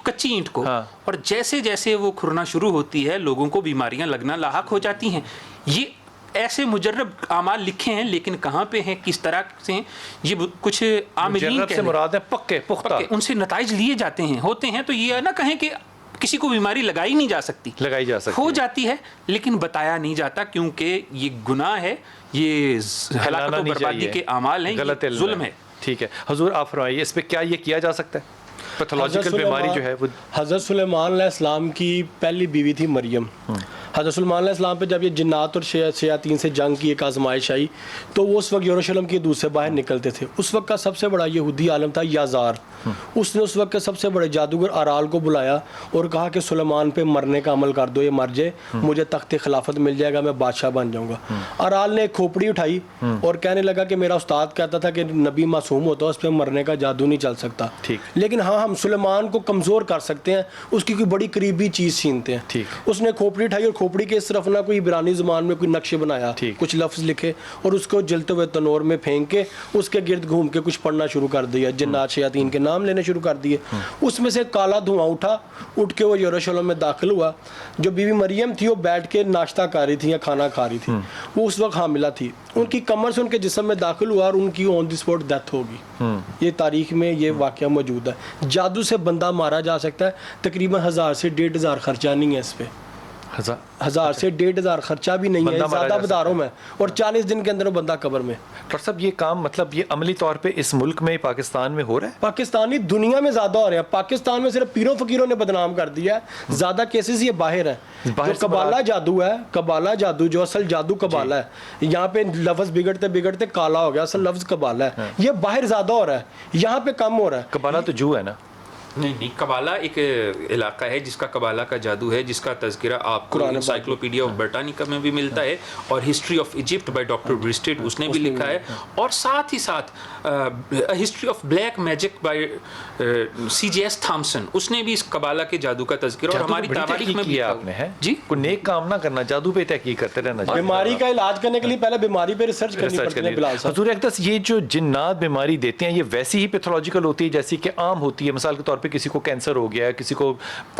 कच्ची ईंट को। और जैसे जैसे वो खुरना शुरू होती है लोगों को बीमारियां लगना लाहक हो जाती हैं। ये ऐसे मुजर्रब आमाल लिखे हैं, लेकिन कहाँ पे हैं, किस तरह से हैं, ये कुछ आमिलीन से मुराद है पक्के पुख्ता, उनसे नताइज लिए जाते हैं, होते हैं। तो ये ना कहें कि किसी को बीमारी लगाई नहीं जा सकती, हो जाती है, लेकिन बताया नहीं जाता, क्योंकि ये गुनाह है, ये हलाकत और बर्बादी के आमाल हैं, गलत जुल्म है। ठीक है हुजूर, आप फरमाइए इस पे क्या ये किया जा सकता है? पैथोलॉजिकल बीमारी जो है वो, हज़रत सुलेमान अलैहिस्सलाम की पहली बीवी थी मरियम। हज़रत सुलेमान अलैहिस्सलाम पे जब ये जिन्नात और शयातीन से जंग की एक आजमाइश आई तो वो उस वक्त यरूशलेम की दूर से बाहर निकलते थे। उस वक्त का सबसे बड़ा यहूदी आलम था याज़ार। उसने उस वक्त के सबसे बड़े जादूगर अराल को बुलाया और कहा कि सुलेमान पे मरने का अमल कर दो, ये मर जाए, मुझे तख्त खिलाफत मिल जाएगा, मैं बादशाह बन जाऊँगा। अराल ने एक खोपड़ी उठाई और कहने लगा कि मेरा उस्ताद कहता था कि नबी मासूम होता है, उस पर मरने का जादू नहीं चल सकता, लेकिन हाँ हम सुलेमान को कमज़ोर कर सकते हैं, उसकी कोई बड़ी करीबी चीज़ छीनते हैं। उसने खोपड़ी उठाई और खोपड़ी के इस तरफ ना कोई इब्रानी ज़ुबान में कोई नक्शे बनाया, कुछ लफ्ज़ लिखे और उसको जलते हुए तनोर में फेंक के उसके गिर्द घूम के कुछ पढ़ना शुरू कर दिया, जिन्नात शयातीन के नाम लेने शुरू कर दिए। उसमें से काला धुआं उठ के वो यरूशलेम में दाखिल हुआ। जो बीवी मरियम थी वो बैठ के नाश्ता कर रही थी या खाना खा रही थी, वो उस वक्त हामिला थी। उनकी कमर से उनके जिस्म में दाखिल हुआ और उनकी ऑन द स्पॉट डेथ होगी। ये तारीख में ये वाक़या मौजूद है। जादू से बंदा मारा जा सकता है, तकरीबन 1000 से 1500 खर्चा नहीं है इस पे, 1000 से 1500 खर्चा भी नहीं है, ज़्यादा बता में, और 40 दिन के अंदर वो बंदा कब्र में। डॉक्टर साहब ये काम मतलब ये अमली तौर पे इस मुल्क में, पाकिस्तान में हो रहा है? पाकिस्तानी दुनिया में ज़्यादा हो रहे हैं। पाकिस्तान में सिर्फ पीरों फकीरों ने बदनाम कर दिया है, ज़्यादा केसेस ये बाहर हैं। जो कबाला जादू है, कबाला जादू जो असल जादू कबाला है, यहाँ पे लफ्ज़ बिगड़ते बिगड़ते काला हो गया, असल लफ्ज़ कबाला है। ये बाहर ज़्यादा हो रहा है, यहाँ पे कम हो रहा है। कबाला तो जू है ना? नहीं, कबाला एक इलाका है जिसका कबाला का जादू है, जिसका तज़किरा आपको एनसाइक्लोपीडिया ऑफ ब्रिटानिका में भी मिलता है, और history of Egypt by doctor Breasted उसने भी लिखा है, और साथ ही साथ history of black magic by CJS Thomson उसने भी इस कबाला के जादू का तज़किरा और हमारी तारीख में किया आपने है जी। कोई नेक काम ना करना, जादू पे तहकीक करते रहना। बीमारी का इलाज करने के लिए पहले बीमारी पे रिसर्च करनी पड़ती है। बिलाल साहब, हुजूर अक़दस ये जो जिन्नात बीमारी देते हैं ये वैसी ही पैथोलॉजिकल होती है जैसी कि आम होती है? मिसाल के तौर पे किसी को कैंसर हो गया है, किसी को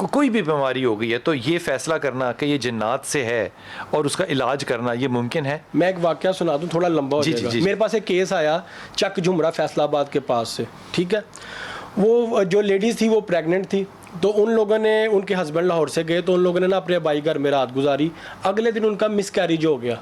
कोई भी बीमारी हो गई है, तो ये फैसला करना कि ये जिन्नात से है और उसका इलाज करना ये मुमकिन है? मैं एक वाकया सुना दूं, थोड़ा लंबा हो जाएगा। मेरे पास एक केस आया चक झुमरा फैसलाबाद के पास से, ठीक है। वो जो लेडीज़ थी वो प्रेग्नेंट थी, तो उन लोगों ने, उनके हस्बैंड लाहौर से गए, तो उन लोगों ने ना अपने भाई घर में रात गुजारी। अगले दिन उनका मिसकैरेज हो गया।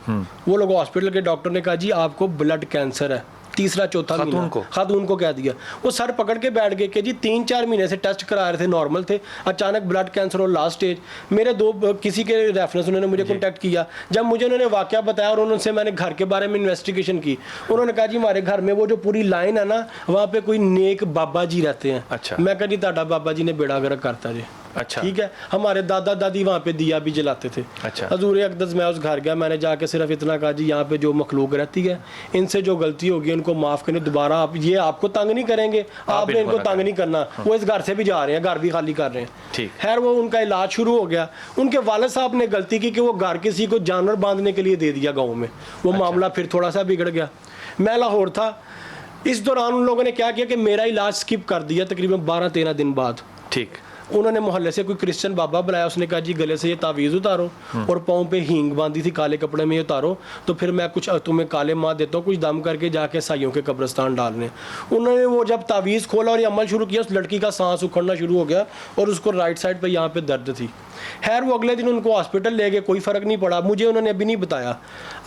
वो लोग हॉस्पिटल के डॉक्टर ने कहा जी आपको ब्लड कैंसर है, तीसरा चौथा महीना। खातून को कह दिया। वो सर पकड़ के बैठ गए कि जी 3-4 महीने से टेस्ट करा रहे थे, नॉर्मल थे, अचानक ब्लड कैंसर और लास्ट स्टेज। मेरे किसी के रेफरेंस उन्होंने मुझे कॉन्टैक्ट किया। जब मुझे उन्होंने वाकया बताया और उनसे मैंने घर के बारे में इन्वेस्टिगेशन की, उन्होंने कहा जी हमारे घर में वो जो पूरी लाइन है ना, वहाँ पे कोई नेक बाबा जी रहते हैं। अच्छा। मैं कहा जी ताड़ा बाबा जी ने बेड़ा गर्क करता जी। अच्छा। ठीक है, हमारे दादा दादी वहाँ पे दिया भी जलाते थे। अच्छा। हजूर अक़दस मैं उस घर गया, मैंने जाके सिर्फ इतना कहा जी यहाँ पे जो मखलूक रहती है इनसे जो गलती होगी उनको माफ़ करें, दोबारा आप ये आपको तंग नहीं करेंगे, आपने इनको तंग नहीं करना। वो इस घर से भी जा रहे हैं, घर भी खाली कर रहे हैं। ठीक। खैर वो उनका इलाज शुरू हो गया। उनके वालिद साहब ने गलती की कि वो घर किसी को जानवर बांधने के लिए दे दिया गाँव में। वो मामला फिर थोड़ा सा बिगड़ गया। मैं लाहौर था, इस दौरान उन लोगों ने क्या किया कि मेरा इलाज स्किप कर दिया तकरीबन 12-13 दिन बाद। ठीक। उन्होंने मोहल्ले से कोई क्रिश्चियन बाबा बुलाया, उसने कहा जी गले से ये तावीज़ उतारो और पाँव पे हींग बांधी थी काले कपड़े में, ये उतारो तो फिर मैं कुछ तुम्हें काले माँ देता हूँ, कुछ दम करके जाके साइयों के कब्रिस्तान डालने। उन्होंने वो जब तावीज़ खोला और ये अमल शुरू किया, उस लड़की का सांस उखड़ना शुरू हो गया और उसको राइट साइड पर यहाँ पर दर्द थी। खैर वो अगले दिन उनको हॉस्पिटल ले गए, कोई फ़र्क नहीं पड़ा। मुझे उन्होंने अभी नहीं बताया।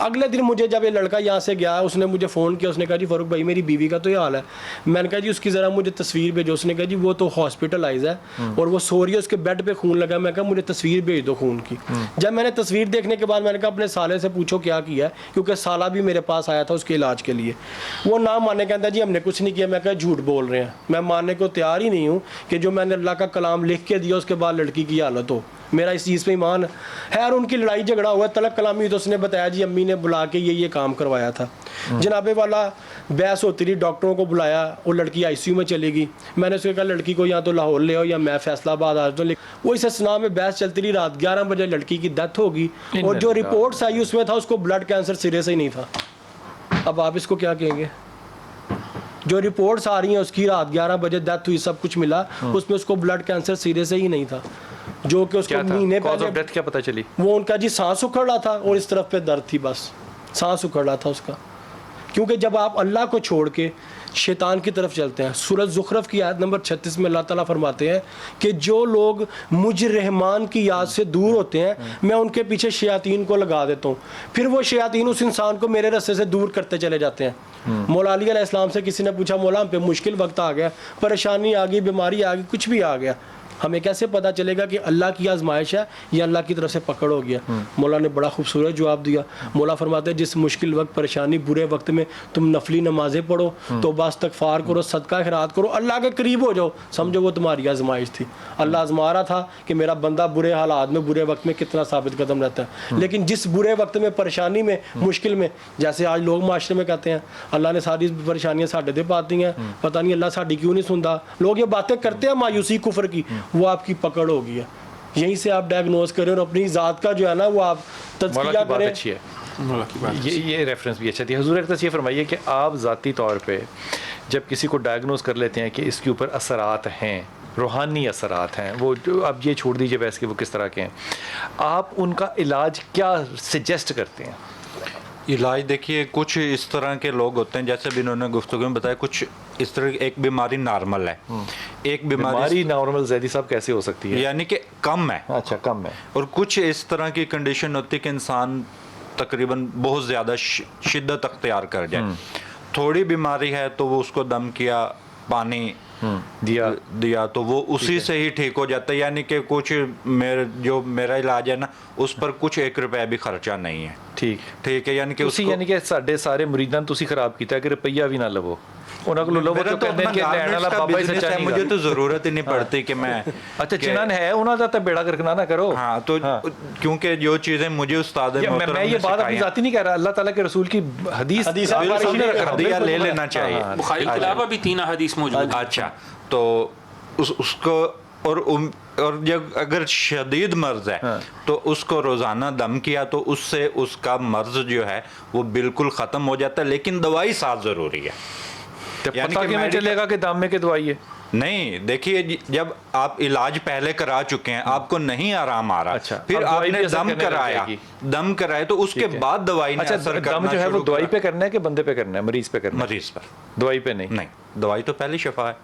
अगले दिन मुझे जब ये लड़का यहाँ से गया, उसने मुझे फ़ोन किया, उसने कहा जी फ़ारूक भाई मेरी बीवी का तो ये हाल है। मैंने कहा जी उसकी ज़रा मुझे तस्वीर भेजो। उसने कहा जी वो तो हॉस्पिटलाइज है और वो सो रही है, उसके बेड पे खून लगा। मैं कहा मुझे तस्वीर भेज दो खून की। जब मैंने तस्वीर देखने के बाद मैंने कहा अपने साले से पूछो क्या किया है, क्योंकि साला भी मेरे पास आया था उसके इलाज के लिए। वो ना मानने कहता जी हमने कुछ नहीं किया। मैं कहा झूठ बोल रहे हैं, मैं मानने को तैयार ही नहीं हूँ कि जो मैंने अल्लाह का कलाम लिख के दिया उसके बाद लड़की की हालत हो। मेरा इस चीज़ पे ईमान है। और उनकी लड़ाई झगड़ा हुआ, तलक कलामी, तो उसने बताया जी अम्मी ने बुला के ये काम करवाया था। जनाबे वाला बहस होती रही, डॉक्टरों को बुलाया, वो लड़की आईसीयू में चली गई। मैंने उसको कहा लड़की को या तो लाहौर ले आओ या मैं फैसलाबाद आ जाऊँ। वो इस असना में बहस चलती रही। रात 11 बजे लड़की की डेथ होगी और जो रिपोर्ट्स आई उसमें था उसको ब्लड कैंसर सिरे से ही नहीं था। अब आप इसको क्या कहेंगे? जो रिपोर्ट्स आ रही हैं उसकी रात 11 बजे डेथ हुई, सब कुछ मिला, उसमें उसको ब्लड कैंसर सिरे से ही नहीं था। जो कि उसको महीने पहले डेथ क्या पता चली? वो उनका जी सांस उखड़ रहा था और इस तरफ पे दर्द थी, बस सांस उखड़ रहा था उसका। क्योंकि जब आप अल्लाह को छोड़ के शैतान की तरफ चलते हैं, सूरह ज़ुखरफ की आयत नंबर 36 में अल्लाह ताला फरमाते हैं कि जो लोग मुझ रहमान की याद से दूर होते हैं मैं उनके पीछे शयातीन को लगा देता हूँ, फिर वो शयातीन उस इंसान को मेरे रास्ते से दूर करते चले जाते हैं। मौला अली अलैहिस्सलाम से किसी ने पूछा मौला हम पे मुश्किल वक्त आ गया, परेशानी आ गई, बीमारी आ गई, कुछ भी आ गया, हमें कैसे पता चलेगा कि अल्लाह की आजमाइश है या अल्लाह की तरफ से पकड़ हो गया? मौला ने बड़ा खूबसूरत जवाब दिया। मौला फरमाते हैं जिस मुश्किल वक्त, परेशानी, बुरे वक्त में तुम नफली नमाजें पढ़ो, तौबा इस्तगफार करो, सदका खैरात करो, अल्लाह के करीब हो जाओ, समझो वो तुम्हारी आजमाइश थी। अल्लाह आजमा रहा था कि मेरा बंदा बुरे हालात में, बुरे वक्त में कितना साबित कदम रहता है। लेकिन जिस बुरे वक्त में, परेशानी में, मुश्किल में, जैसे आज लोग माशरे में कहते हैं अल्लाह ने सारी परेशानियाँ साढ़े दे पाती हैं, पता नहीं अल्लाह साड़ी क्यों नहीं सुनता, लोग ये बातें करते हैं मायूसी कुफर की, वो आपकी पकड़ हो गई है। यहीं से आप डायग्नोज करें और अपनी ज़ात का जो है ना वो आप तज़किया करें। अच्छी है ये रेफरेंस भी अच्छा थी। हुजूर अक़दस ये फरमाइए कि आप ज़ाती तौर पे जब किसी को डायग्नोज कर लेते हैं कि इसके ऊपर असरात हैं, रूहानी असरात हैं, वो अब ये छोड़ दीजिए वैसे कि वो किस तरह के हैं, आप उनका इलाज क्या सजेस्ट करते हैं? इलाज देखिए कुछ इस तरह के लोग होते हैं जैसे भी इन्होंने गुफ्तगू में बताया, कुछ इस तरह एक बीमारी नॉर्मल है, एक बीमारी नॉर्मल ज़ैदी साहब कैसे हो सकती है? यानी कि कम है। अच्छा, कम है। और कुछ इस तरह की कंडीशन होती है कि इंसान तकरीबन बहुत ज़्यादा शिद्दत अख्तियार कर जाए। थोड़ी बीमारी है तो वो उसको दम किया, पानी दिया तो वो उसी से ही ठीक हो जाता है। यानी कि कुछ मेरा इलाज है ना उस पर कुछ 1 रुपया भी खर्चा नहीं है। ठीक है, यानी कि साढ़े सारे मुरीदां तुसी खराब किया कि रुपया भी ना लवो, उन्होंने को लवो तो कहते हैं कि लैण वाला बाबा ही सच्चा नहीं, मुझे तो जरूरत ही नहीं पड़ती कि मैं अच्छा जिन्हां है उन्हां दा तो बेड़ा करना ना करो। हाँ, तो क्योंकि जो चीजें मुझे उस्ताद मैं ये बात अपनी जाती नहीं कह रहा, अल्लाह ताला के रसूल की हदीस ले लेना चाहिए। बुखारी के अलावा भी 3 हदीस मौजूद। अच्छा, तो उसको और जब अगर शदीद मर्ज है तो उसको रोज़ाना दम किया तो उससे उसका मर्ज जो है वो बिल्कुल ख़त्म हो जाता है, लेकिन दवाई साथ ज़रूरी है। पता क्यों चलेगा कि दाम में की दवाई है? नहीं, देखिए जब आप इलाज पहले करा चुके हैं, आपको नहीं आराम आ रहा, अच्छा, फिर आपने दम कराया तो उसके बाद दवाई ने असर करना जो है वो दवाई पे करना है कि बंदे पे करना है, मरीज पे करना है? मरीज पर, दवाई पे नहीं। दवाई तो पहली शफा है।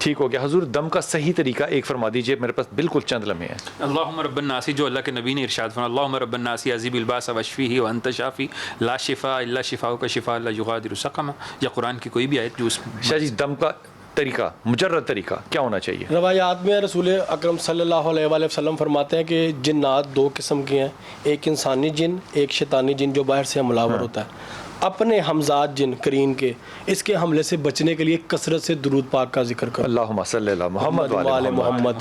ठीक हो गया। हुजूर दम का सही तरीका एक फरमा दीजिए, मेरे पास बिल्कुल चंद लम्हे हैं। अल्लाहुम्मा रब्बन नासी, जो अल्लाह के नबी ने इरशाद फरमाया, अल्लाहुम्मा रब्बन नासी अज़ीबिल बास वशफीही व अंत शाफी ला शिफा इल्ला शिफाउका शिफा ला युगादिरु सक़मा, या कुरान की कोई भी आयत जो उसमें शाह जी दम का तरीका, मुजर्रद तरीका क्या होना चाहिए? रवायात में रसूल अकरम सल्लल्लाहु अलैहि वसल्लम फरमाते हैं कि जिन्नात 2 किस्म के हैं, एक इंसानी जिन, एक शैतानी जिन जो बाहर से हमलावर होता है। अपने हमजाद जिन करीन के, इसके हमले से बचने के लिए कसरत से दुरूद पाक का जिक्र करो। अल्लाहुम्मा सल्ली अला मुहम्मद व अला मोहम्मद।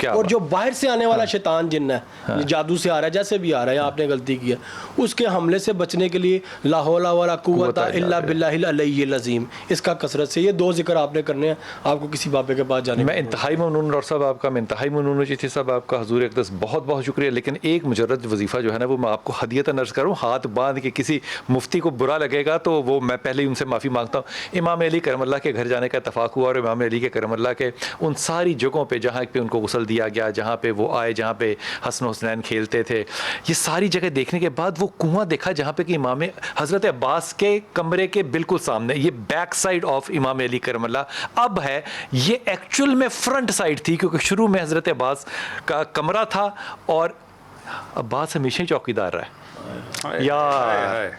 क्या और बात। जो बाहर से आने वाला शैतान जिन्न है, जादू से आ रहा है, जैसे भी आ रहा है, आपने गलती की है, उसके हमले से बचने के लिए ला हौला वला कुव्वता इल्ला बिल्लाहिल अलिय्यिल अज़ीम, इसका कसरत से ये 2 जिक्र आपने करने हैं, आपको किसी बाबे के पास जाने मैं इंतहाई ममनून डॉक्टर साहब आपका, मैं इंतहाई ममनून चिश्ती साहब आपका, हजूर अक़दस बहुत बहुत शुक्रिया। लेकिन एक मुजर्रद वजीफ़ा जो है ना वो मैं आपको हदियतन अर्ज़ करूँ, हाथ बांध के, किसी मुफ्ती को बुरा लगेगा तो वो मैं पहले ही उनसे माफ़ी मांगता हूँ। इमाम अली करमल्ला के घर जाने का इत्तफ़ाक़ हुआ और इमाम अली के करमल्ला के उन सारी जगहों पे जहाँ पे उनको गुस्ल दिया गया, जहाँ पे वो आए, जहाँ पे हसन हुसनैन खेलते थे, ये सारी जगह देखने के बाद वो कुआं देखा जहाँ पे कि इमाम हज़रत अब्बास के कमरे के बिल्कुल सामने, ये बैक साइड ऑफ इमाम अली करमल्ला अब है, ये एक्चुअल में फ्रंट साइड थी, क्योंकि शुरू में हज़रत अब्बास का कमरा था और अब्बास हमेशा ही चौकीदार रहा है। यार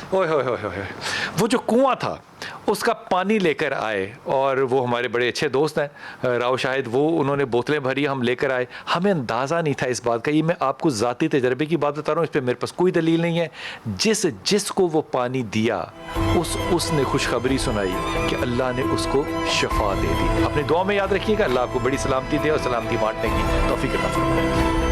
ओए होए होए होए, वो जो कुआं था उसका पानी लेकर आए और वो हमारे बड़े अच्छे दोस्त हैं राव शाहिद, वो उन्होंने बोतलें भरी, हम लेकर आए, हमें अंदाज़ा नहीं था इस बात का। ये मैं आपको ज़ाती तजर्बे की बात बता रहा हूँ, इस पर मेरे पास कोई दलील नहीं है। जिसको वो पानी दिया उसने खुशखबरी सुनाई कि अल्लाह ने उसको शफा दे दी। अपनी दुआ में याद रखिएगा। अल्लाह आपको बड़ी सलामती दे और सलामती बांटने की तौफीक अता फरमाए।